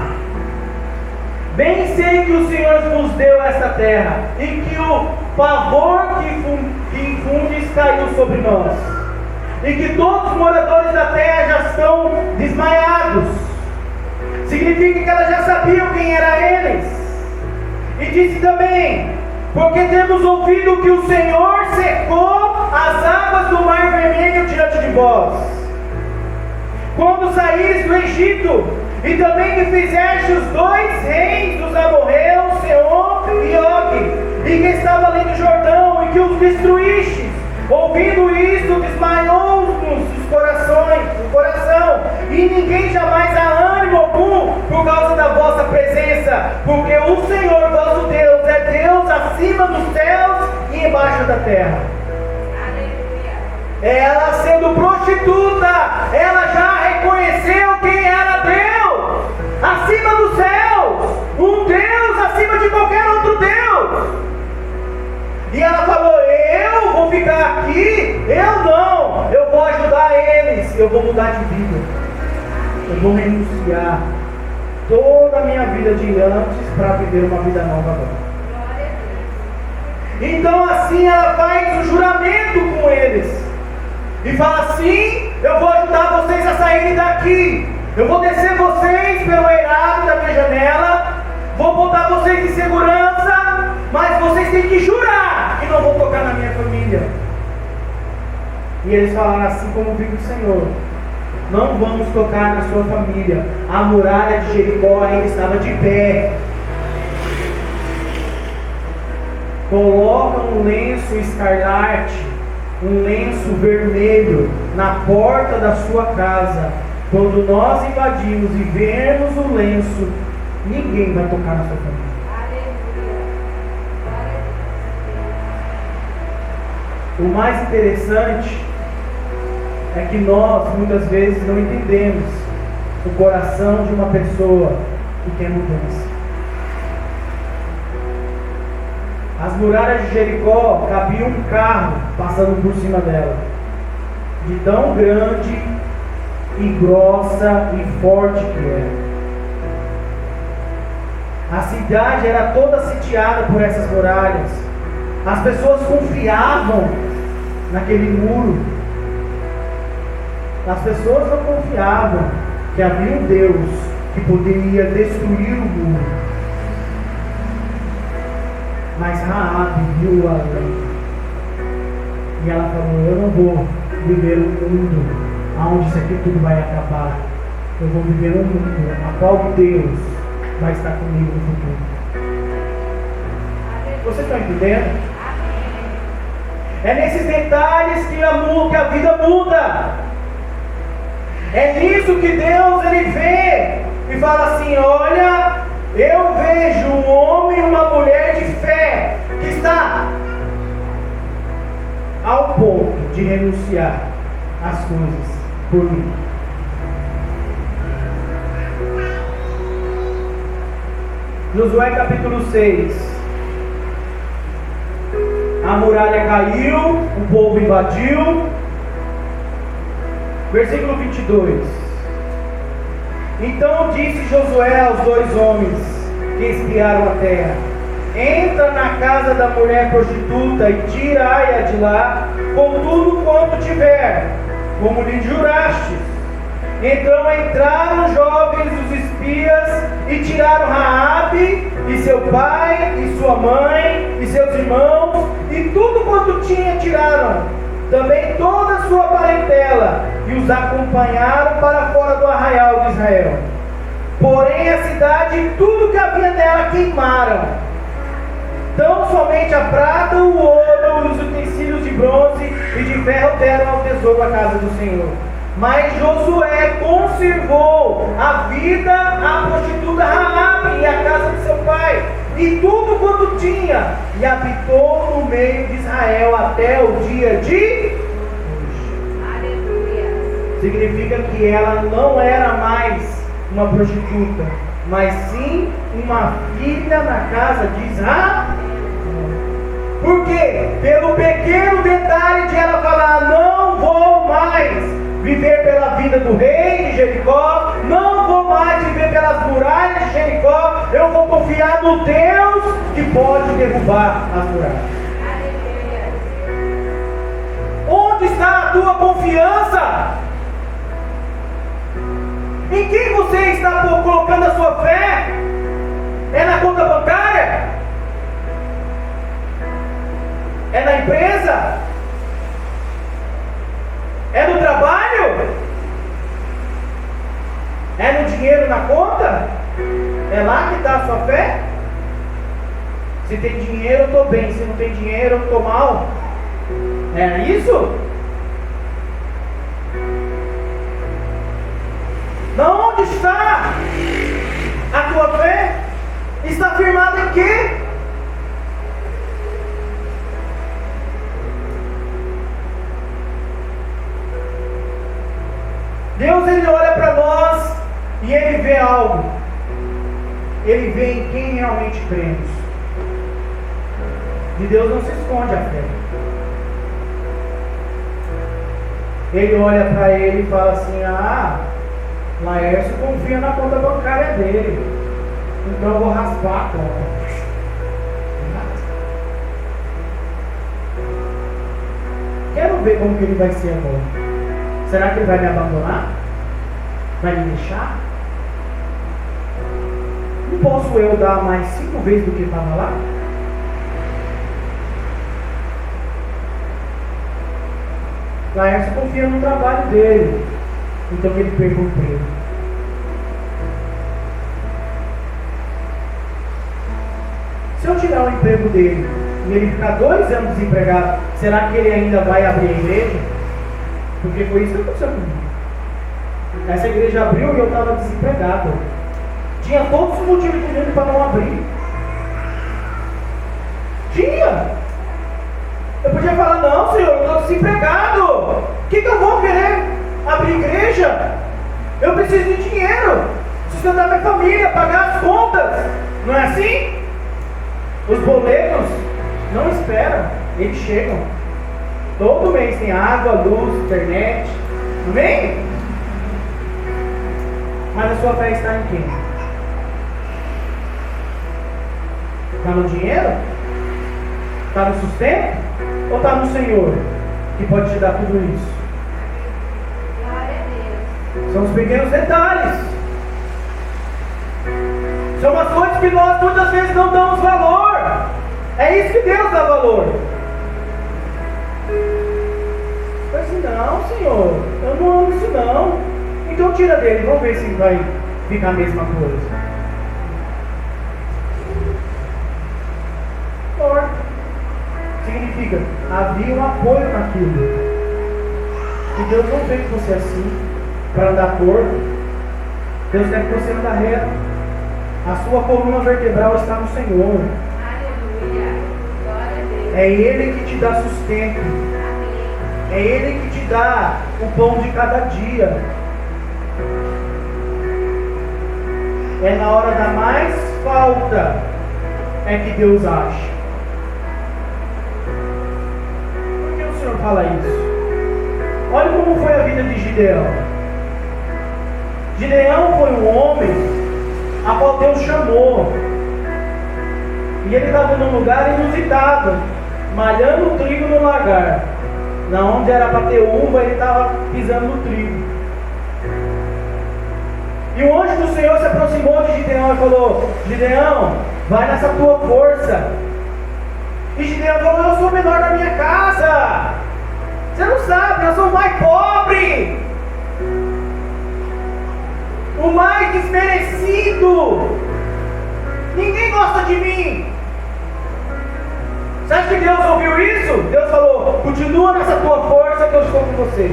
bem sei que o Senhor nos deu esta terra, e que o pavor que infundes caiu sobre nós, e que todos os moradores da terra já estão desmaiados. Significa que elas já sabiam quem era eles. E disse também: porque temos ouvido que o Senhor secou as águas do mar vermelho diante de vós, quando saíres do Egito, e também que fizeste os 2 reis dos amorreus, Sehon e Og, e que estava além do Jordão, e que os destruíste. Ouvindo isto, desmaiou-nos o coração, e ninguém jamais há ânimo algum por causa da vossa presença, porque o Senhor vosso Deus é Deus acima dos céus e embaixo da terra. Ela, sendo prostituta, ela já reconheceu quem era Deus, acima dos céus, um Deus acima de qualquer outro Deus. E ela falou: eu vou ficar aqui? Eu não, eu vou ajudar eles, eu vou mudar de vida, eu vou renunciar toda a minha vida de antes para viver uma vida nova agora. Então assim ela faz o juramento com eles e fala assim: eu vou ajudar vocês a saírem daqui, eu vou descer vocês pelo eirado da minha janela, vou botar vocês em segurança, mas vocês têm que jurar que não vão tocar na minha família. E eles falaram: assim como vive o Senhor, não vamos tocar na sua família. A muralha de Jericó ainda estava de pé. Coloca um lenço escarlate, um lenço vermelho na porta da sua casa. Quando nós invadimos e vermos o lenço, ninguém vai tocar na sua família. O mais interessante é que nós muitas vezes não entendemos o coração de uma pessoa que quer mudança. As muralhas de Jericó cabia um carro passando por cima dela, de tão grande e grossa e forte que era. A cidade era toda sitiada por essas muralhas. As pessoas confiavam naquele muro. As pessoas não confiavam que havia um Deus que poderia destruir o muro. Mas Raabe viu além. E ela falou: eu não vou viver um mundo onde isso aqui tudo vai acabar. Eu vou viver um mundo a qual Deus vai estar comigo no futuro. Vocês estão entendendo? É nesses detalhes que a vida muda. É nisso que Deus ele vê e fala assim: olha, eu vejo um homem e uma mulher de fé que está ao ponto de renunciar às coisas por mim. Josué capítulo 6. A muralha caiu, o povo invadiu. Versículo 22. Então disse Josué aos 2 homens que espiaram a terra: entra na casa da mulher prostituta e tirai-a de lá com tudo quanto tiver, como lhe jurastes. Então entraram os jovens os espias e tiraram Raabe e seu pai e sua mãe e seus irmãos e tudo quanto tinha tiraram, também toda a sua parentela, e os acompanharam para fora do arraial de Israel. Porém a cidade e tudo que havia nela queimaram. Tão somente a prata, o ouro, os utensílios de bronze e de ferro deram ao tesouro a casa do Senhor. Mas Josué conservou a vida à prostituta Raabe e a casa de seu pai, e tudo quanto tinha, e habitou no meio de Israel até o dia de hoje. Aleluia. Significa que ela não era mais uma prostituta, mas sim uma filha na casa de Israel. Por quê? Pelo pequeno detalhe de ela falar: não vou sendo rei de Jericó, não vou mais viver pelas muralhas de Jericó, eu vou confiar no Deus que pode derrubar as muralhas. Onde está a tua confiança? Em quem você está colocando a sua fé? É na conta bancária? É na empresa? É no trabalho? É no dinheiro na conta? É lá que está a sua fé? Se tem dinheiro eu estou bem, se não tem dinheiro eu estou mal. É isso? Da onde está a tua fé? Está firmada em quê? Deus, Ele olha para nós e Ele vê algo. Ele vê em quem realmente cremos. De Deus não se esconde a fé. Ele olha para ele e fala assim: ah, Laércio confia na conta bancária dele, então eu vou raspar a conta. Quero ver como que ele vai ser agora. Será que ele vai me abandonar? Vai me deixar? Não posso eu dar mais 5 vezes do que estava lá? Laércio confia no trabalho dele, então ele perca o emprego. Se eu tirar o emprego dele e ele ficar 2 anos desempregado, será que ele ainda vai abrir a igreja? Porque foi isso que aconteceu comigo. Essa igreja abriu e eu estava desempregado. Tinha todos os motivos do mundo para não abrir. Tinha. Eu podia falar: não, Senhor, eu estou desempregado. O que eu vou querer abrir igreja? Eu preciso de dinheiro, sustentar minha família, pagar as contas. Não é assim? Os boletos não esperam, eles chegam. Todo mês tem água, luz, internet. Amém? Mas a sua fé está em quem? Está no dinheiro? Está no sustento? Ou está no Senhor, que pode te dar tudo isso? Glória a Deus. São os pequenos detalhes. São as coisas que nós muitas vezes não damos valor. É isso que Deus dá valor. Eu disse: não, Senhor, eu não amo isso não. Então tira dele, vamos ver se vai ficar a mesma coisa. Porta. Significa, havia um apoio naquilo. E Deus não fez você assim para andar torto. Deus quer que você anda reto. A sua coluna vertebral está no Senhor. Aleluia. Glória a Deus. É Ele que te dá sustento. Amém. É Ele que te dá o pão de cada dia. É na hora da mais falta é que Deus age. Por que o Senhor fala isso? Olha como foi a vida de Gideão. Gideão foi um homem a qual Deus chamou. E ele estava num lugar inusitado, malhando o trigo no lagar. Na onde era para ter uva, ele estava pisando no trigo. E o anjo do Senhor se aproximou de Gideão e falou: Gideão, vai nessa tua força. E Gideão falou: eu sou o menor da minha casa. Você não sabe, eu sou o mais pobre, o mais desmerecido. Ninguém gosta de mim. Você acha que Deus ouviu isso? Deus falou: continua nessa tua força que eu estou com você.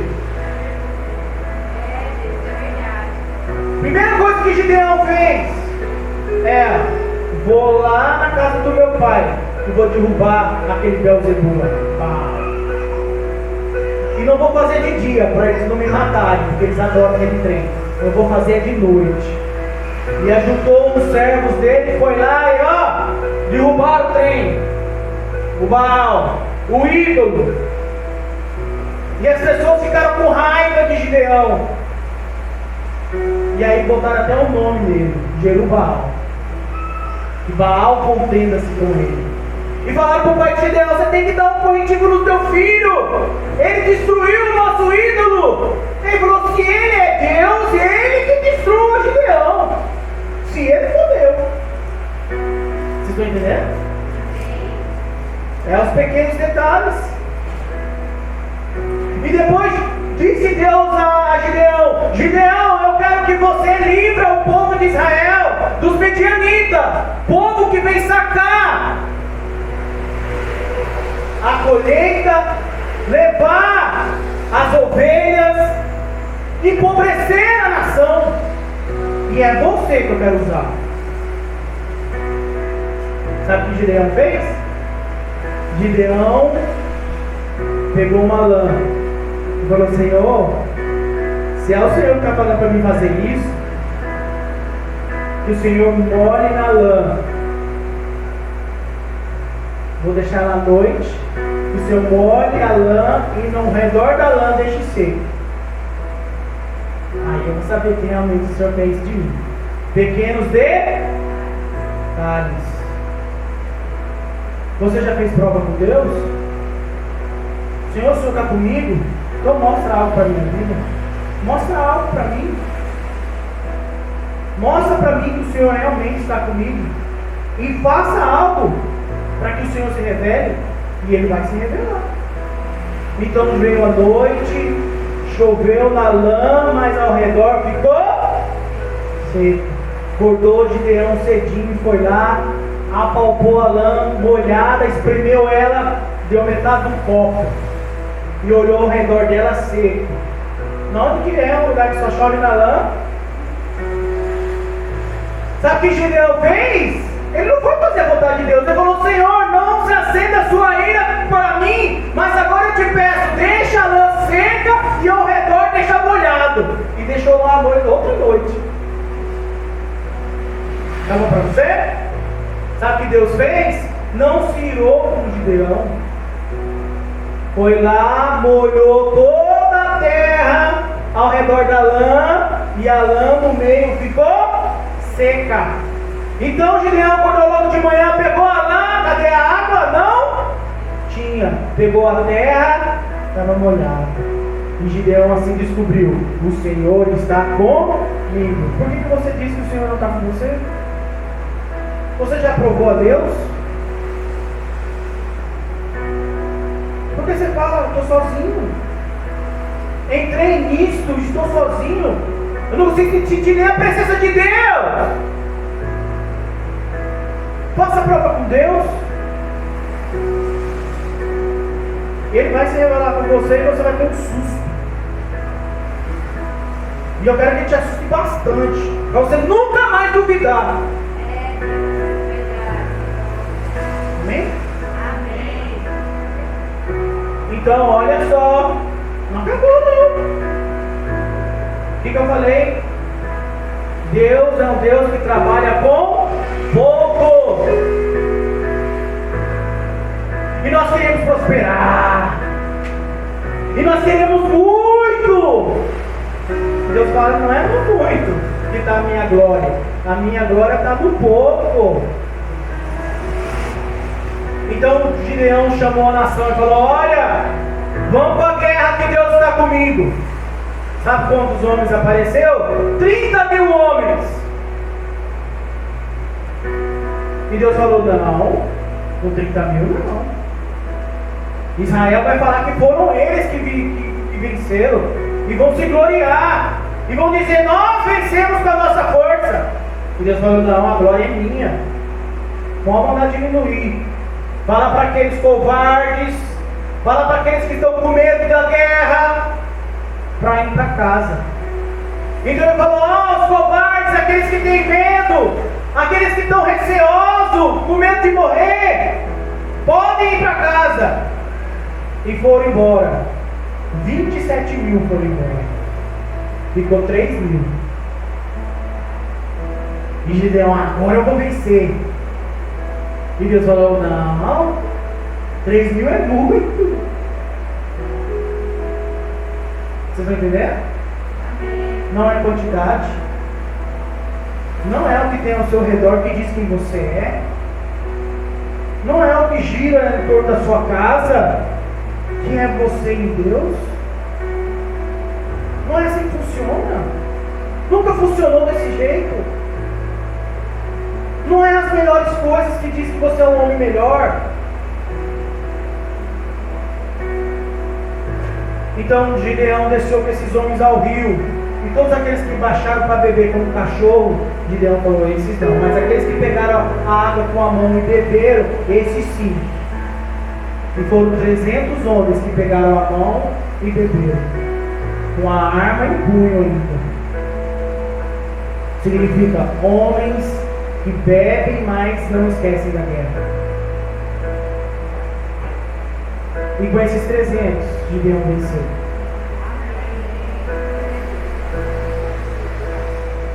Primeira coisa que Gideão fez é: vou lá na casa do meu pai e vou derrubar aquele Beelzebub. E não vou fazer de dia para eles não me matarem, porque eles adoram aquele trem. Eu vou fazer de noite. E ajuntou os servos dele, foi lá e derrubaram o trem, o Baal, o ídolo. E as pessoas ficaram com raiva de Gideão. E aí botaram até o nome dele, Jerubbaal. E Baal contenda-se com ele. E falaram para o pai de Gideão: você tem que dar um corretivo no teu filho. Ele destruiu o nosso ídolo. Ele falou: se ele é Deus, ele que destrua Gideão. Se ele for Deus. Vocês estão entendendo? É os pequenos detalhes. E depois disse Deus a Gideão: Gideão, eu quero que você livre o povo de Israel dos medianitas, povo que vem sacar a colheita, levar as ovelhas, empobrecer a nação. E é você que eu quero usar. Sabe o que Gideão fez? Gideão pegou uma lã e falou: Senhor, se é o Senhor que está falando para mim fazer isso, que o Senhor molhe na lã. Vou deixar ela à noite, que o Senhor molhe a lã e no redor da lã deixe seco. Aí eu vou saber que realmente o Senhor fez de mim. Pequenos detalhes. Você já fez prova com Deus? Senhor, o Senhor está comigo? Então mostra algo para a minha vida. Mostra algo para mim. Mostra para mim que o Senhor realmente está comigo. E faça algo para que o Senhor se revele. E Ele vai se revelar. Então veio a noite, choveu na lã, mas ao redor ficou seco. Acordou Gideão cedinho e foi lá, apalpou a lã molhada, espremeu ela, deu metade do copo e olhou ao redor dela seco. Onde que é um lugar que só chove na lã? Sabe o que Gideão fez? Ele não foi fazer a vontade de Deus. Ele falou: Senhor, não se acenda a sua ira para mim, mas agora eu te peço, deixa a lã seca e ao redor deixa molhado. E deixou lá a noite, outra noite. Tá bom para você? Sabe o que Deus fez? Não se irou com Gideão. Foi lá, molhou toda a terra ao redor da lã, e a lã no meio ficou seca. Então Gideão acordou logo de manhã, pegou a lã, cadê a água? Não tinha. Pegou a terra, estava molhada. E Gideão assim descobriu: o Senhor está comigo. Por que você disse que o Senhor não está com você? Você já provou a Deus? Porque você fala: estou sozinho. Entrei nisto, estou sozinho. Eu não consigo sentir nem a presença de Deus. Faça a prova com Deus. Ele vai se revelar com você e você vai ter um susto. E eu quero que ele te assuste bastante, para você nunca mais duvidar. Amém? Amém. Então, olha só, não acabou não. O que eu falei? Deus é um Deus que trabalha com pouco. E nós queremos prosperar. E nós queremos muito. Deus fala: não é no muito que está a minha glória. A minha glória está no pouco. Então Gideão chamou a nação e falou: olha, vamos para a guerra que Deus está comigo. Sabe quantos homens apareceu? 30.000 homens. E Deus falou: não, com 30.000 não. Israel vai falar que foram eles que venceram. E vão se gloriar. E vão dizer: nós vencemos com a nossa força. E Deus falou: não, a glória é minha. Vamos mandar diminuir. Fala para aqueles covardes, fala para aqueles que estão com medo da guerra, para ir para casa. Então ele falou: os covardes, aqueles que têm medo, aqueles que estão receosos, com medo de morrer, podem ir para casa. E foram embora. 27.000 foram embora. Ficou 3.000. E Gideão: agora eu vou vencer. E Deus falou: não, 3.000 é muito. Vocês estão entendendo? não é quantidade, não é o que tem ao seu redor que diz quem você é, não é o que gira em torno da sua casa, quem é você em Deus. Não é assim que funciona. Nunca funcionou desse jeito. Não é as melhores coisas que diz que você é um homem melhor. Então Gideão desceu com esses homens ao rio. E todos aqueles que baixaram para beber como cachorro, Gideão falou, esses não. Mas aqueles que pegaram a água com a mão e beberam, esses sim. E foram 300 homens que pegaram a mão e beberam. Com a arma em punho ainda. Significa homens que bebem, mas não esquecem da guerra. E com esses 300, Gideão venceu.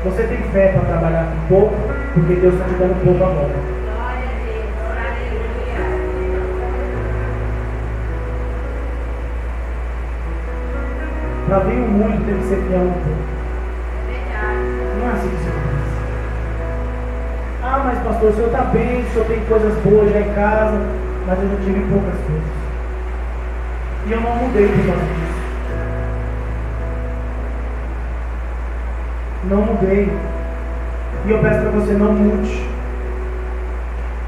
Você tem fé para trabalhar com pouco, porque Deus está te dando pouco agora. Para vir o muito tem que ser fiel um pouco. Não é assim que você faz. Ah, mas pastor, o senhor está bem, o senhor tem coisas boas já em casa, mas eu já tive poucas coisas. E eu não mudei por causa disso. Não mudei. E eu peço para você, não mude.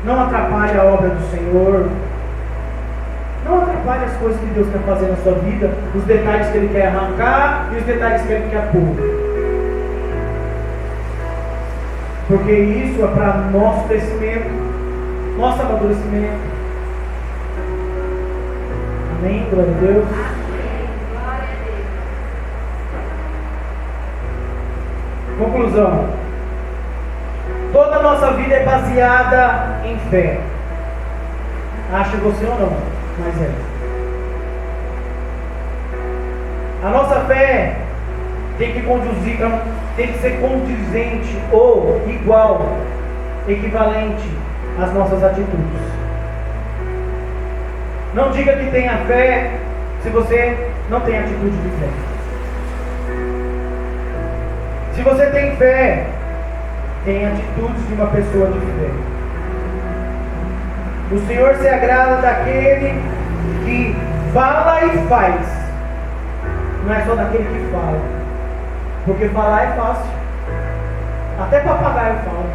Não atrapalhe a obra do Senhor. Não atrapalhe as coisas que Deus quer fazer na sua vida, os detalhes que Ele quer arrancar e os detalhes que Ele quer pôr. Porque isso é para nosso crescimento, nosso amadurecimento. Amém? Glória a Deus. Conclusão. Toda a nossa vida é baseada em fé. Acha você ou não? Mas é. A nossa fé tem que ser condizente ou igual, equivalente às nossas atitudes. Não diga que tenha fé se você não tem atitude de fé. Se você tem fé, tem atitudes de uma pessoa de fé. O Senhor se agrada daquele que fala e faz. Não é só daquele que fala. Porque falar é fácil. Até papagaio fala.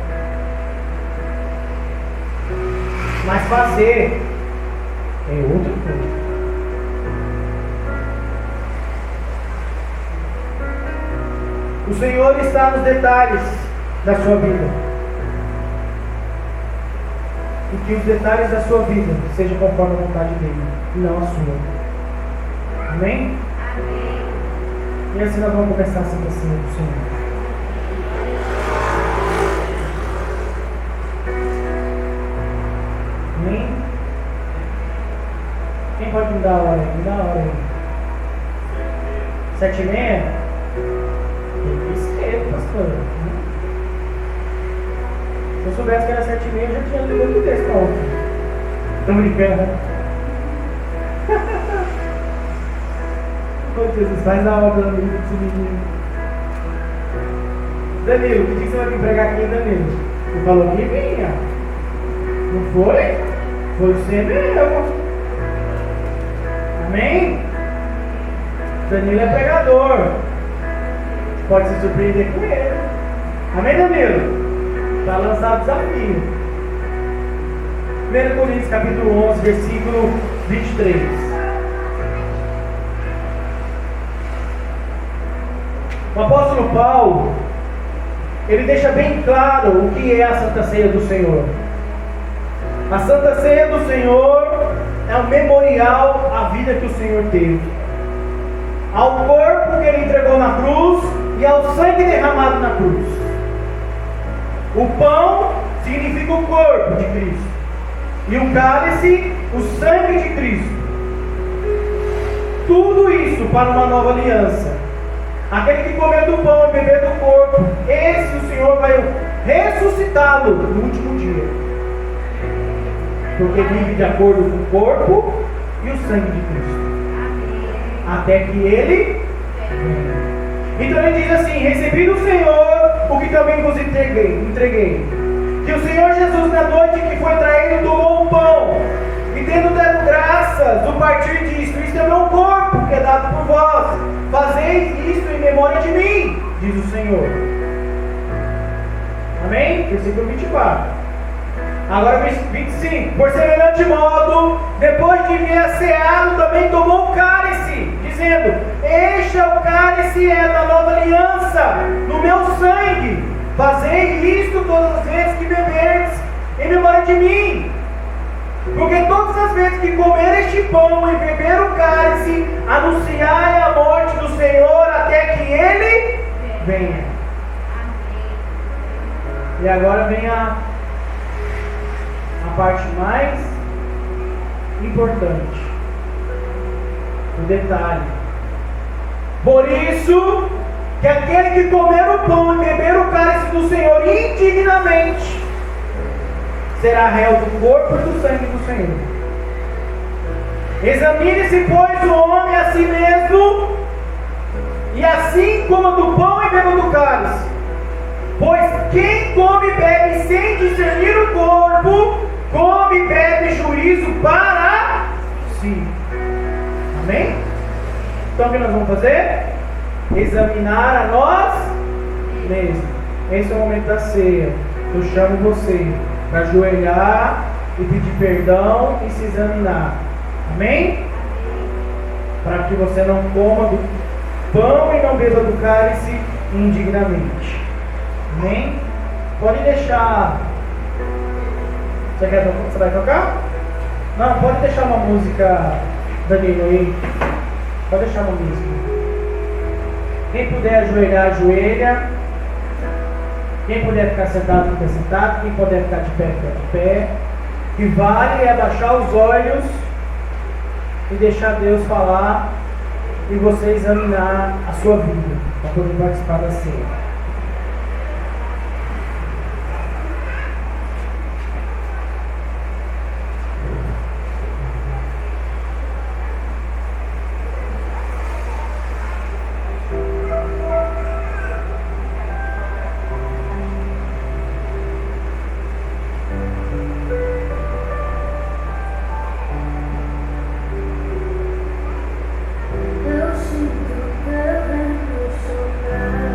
Mas fazer é outra coisa. O Senhor está nos detalhes da sua vida. E que os detalhes da sua vida sejam conforme a vontade dele, e não a sua. Amém? Amém. E assim nós vamos começar a Santa Ceia do Senhor. Amém? Quem pode me dar a hora aí? Me dá a hora aí. 7h30? Cedo, pastor. Se eu soubesse que era 7h30, eu já tinha lido muito texto ontem. Tô brincando. Oh, Jesus, faz a obra amigo desse menino. Danilo, que dia que você vai vir pregar aqui, Danilo? Você falou que vinha. Não foi? Foi você mesmo. Amém? Danilo é pregador. Pode se surpreender com ele. Amém, Danilo? Está lançado o desafio. 1 Coríntios capítulo 11, versículo 23. O apóstolo Paulo, ele deixa bem claro o que é a Santa Ceia do Senhor. A Santa Ceia do Senhor é um memorial à vida que o Senhor teve, ao corpo que Ele entregou na cruz e ao sangue derramado na cruz. O pão significa o corpo de Cristo, e o cálice, o sangue de Cristo. Tudo isso para uma nova aliança. Aquele que comer do pão e beber do corpo, esse o Senhor vai ressuscitá-lo no último dia, porque vive de acordo com o corpo e o sangue de Cristo, até que Ele venha. Então ele diz assim: recebi do Senhor o que também vos entreguei. Que o Senhor Jesus, na noite que foi traído, tomou um pão, e tendo dado graças, do partir disto: isto é meu corpo, que é dado por vós, fazeis isto em memória de mim, diz o Senhor. Amém? Versículo 24. Agora 25. Por semelhante modo, depois de vir ceado, também tomou o cálice, dizendo: este é o cálice da nova aliança, no meu sangue. Fazei isto todas as vezes que beberdes, em memória de mim. Porque todas as vezes que comer este pão e beber o cálice, anunciai a morte do Senhor até que Ele venha. E agora vem a parte mais importante, o detalhe. Por isso, que aquele que comer o pão e beber o cálice do Senhor indignamente será réu do corpo e do sangue do Senhor. Examine-se, pois, o homem a si mesmo, e assim coma do pão e beba do cálice. Pois quem come e bebe sem discernir o corpo, come e bebe juízo para si. Amém? Então o que nós vamos fazer? Examinar a nós mesmos. Esse é o momento da ceia. Eu chamo você para ajoelhar e pedir perdão e se examinar. Amém? Para que você não coma do pão e não beba do cálice indignamente. Amém? Pode deixar. Você vai tocar? Não, pode deixar uma música, Danilo, aí. Pode deixar uma música. Quem puder ajoelhar, ajoelha. Quem puder ficar sentado, fica sentado. Quem puder ficar de pé, fica de pé. O que vale é abaixar os olhos e deixar Deus falar e você examinar a sua vida para poder participar da ceia. Eu sinto teu vento soprar.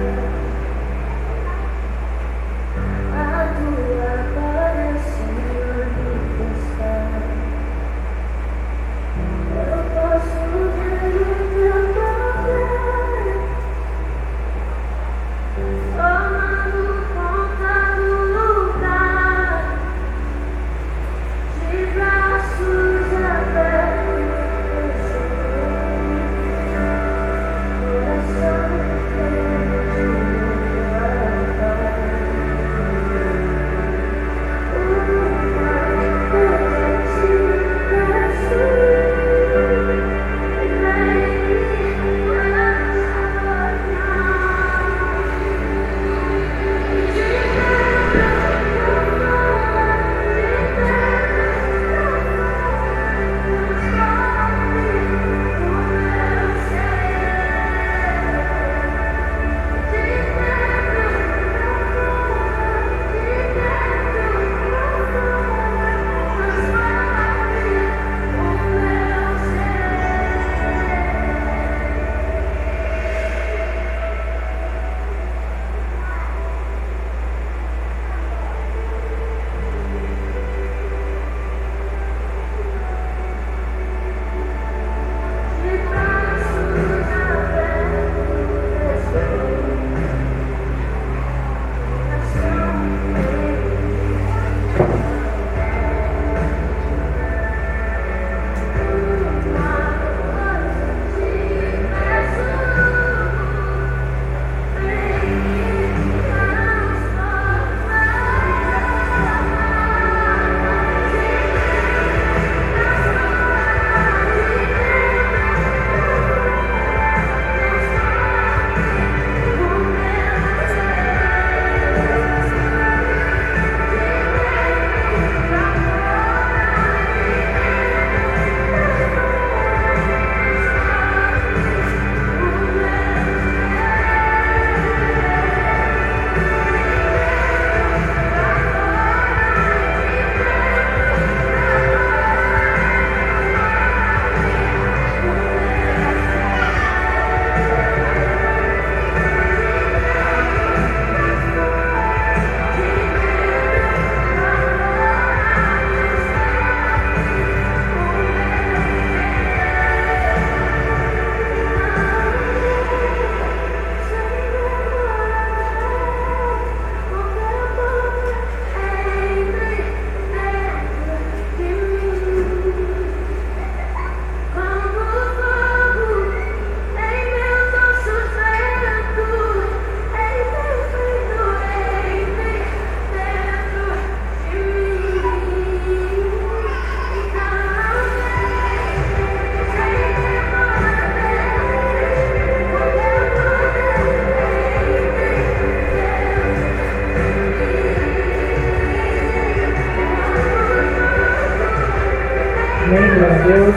Deus.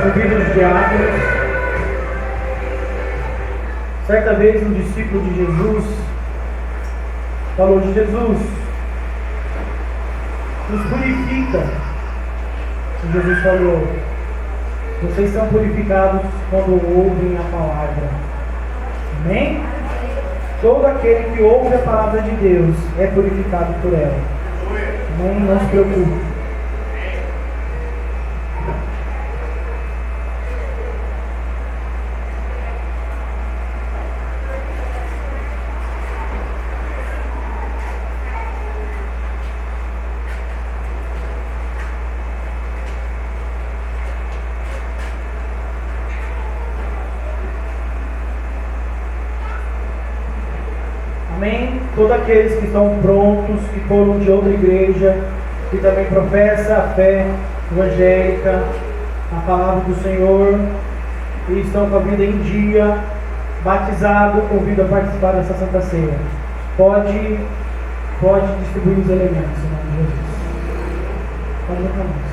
Convido os diáconos. Certa vez um discípulo de Jesus falou de Jesus, nos purifica. E Jesus falou: vocês são purificados quando ouvem a palavra. Amém? Todo aquele que ouve a palavra de Deus é purificado por ela. Amém? Não se preocupe. Amém? Todos aqueles que estão prontos, que foram de outra igreja, que também professa a fé evangélica, a palavra do Senhor, e estão com a vida em dia, batizado, convido a participar dessa Santa Ceia. Pode distribuir os elementos, em nome de Jesus. Pode levar a mão.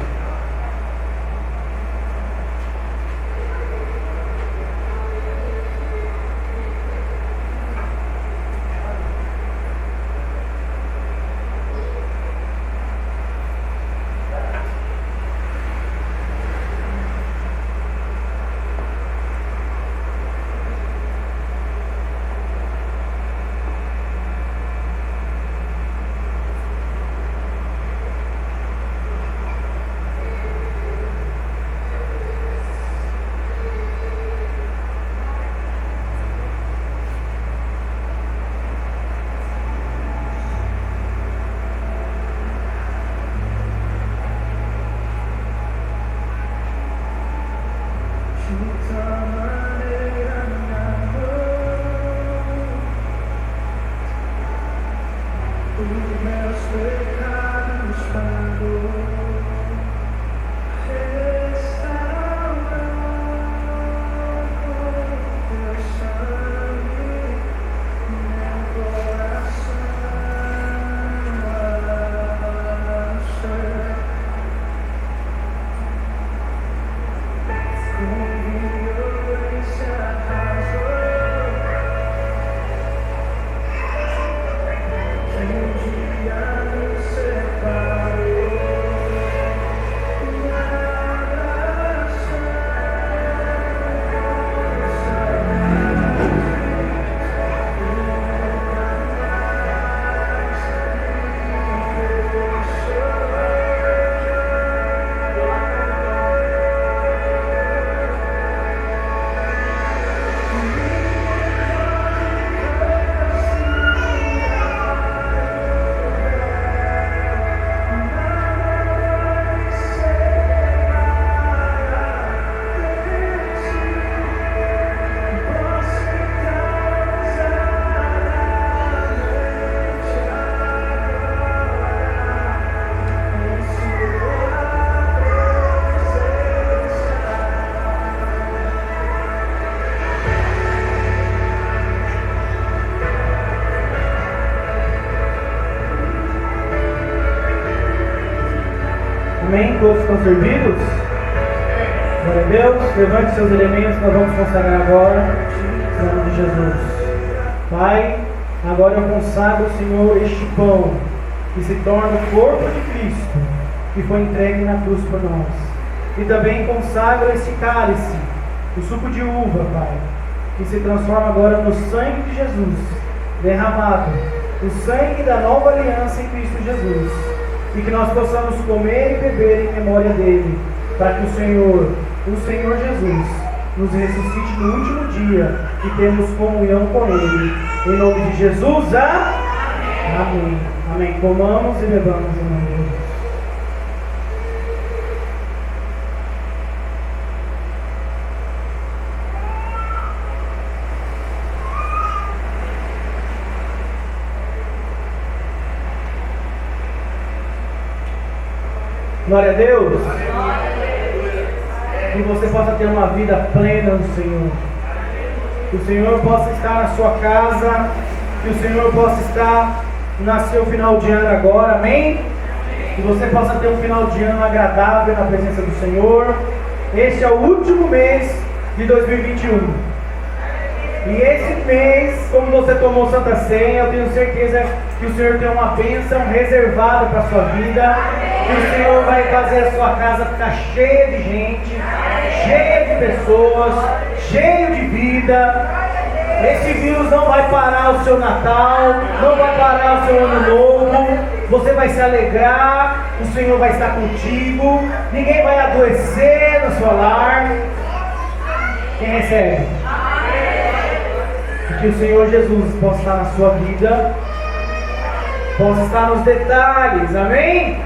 Amém? Todos estão servidos? Glória a Deus. Levante seus elementos, nós vamos consagrar agora, em nome de Jesus. Pai, agora eu consagro, Senhor, este pão, que se torna o corpo de Cristo, que foi entregue na cruz por nós. E também consagro esse cálice, o suco de uva, Pai, que se transforma agora no sangue de Jesus, derramado, o sangue da nova aliança em Cristo Jesus. E que nós possamos comer e beber em memória dele, para que o Senhor Jesus, nos ressuscite no último dia e temos comunhão com ele. Em nome de Jesus, amém. Amém. Comamos e bebamos em nome de Jesus. Glória a Deus. Que você possa ter uma vida plena no Senhor. Que o Senhor possa estar na sua casa. Que o Senhor possa estar no seu final de ano agora. Amém? Que você possa ter um final de ano agradável na presença do Senhor. Este é o último mês de 2021. E esse mês, como você tomou Santa Ceia, eu tenho certeza que o Senhor tem uma bênção reservada para a sua vida. Que o Senhor vai fazer a sua casa ficar cheia de gente, cheia de pessoas, cheia de vida. Esse vírus não vai parar o seu Natal, não vai parar o seu Ano Novo. Você vai se alegrar, o Senhor vai estar contigo, ninguém vai adoecer no seu lar. Quem recebe? Que o Senhor Jesus possa estar na sua vida, possa estar nos detalhes, amém?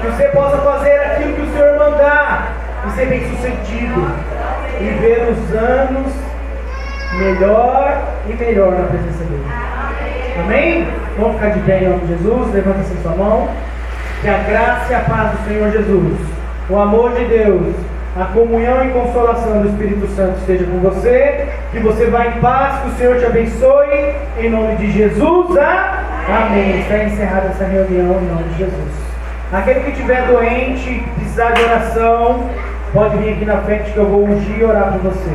Que você possa fazer aquilo que o Senhor mandar e ser bem sucedido e ver os anos melhor e melhor na presença dele, amém? Vamos ficar de pé em nome de Jesus, levanta assim sua mão. Que a graça e a paz do Senhor Jesus, o amor de Deus, a comunhão e consolação do Espírito Santo esteja com você, que você vá em paz, que o Senhor te abençoe, em nome de Jesus, amém. Está encerrada essa reunião em nome de Jesus. Aquele que estiver doente, precisar de oração, pode vir aqui na frente que eu vou ungir e orar por você.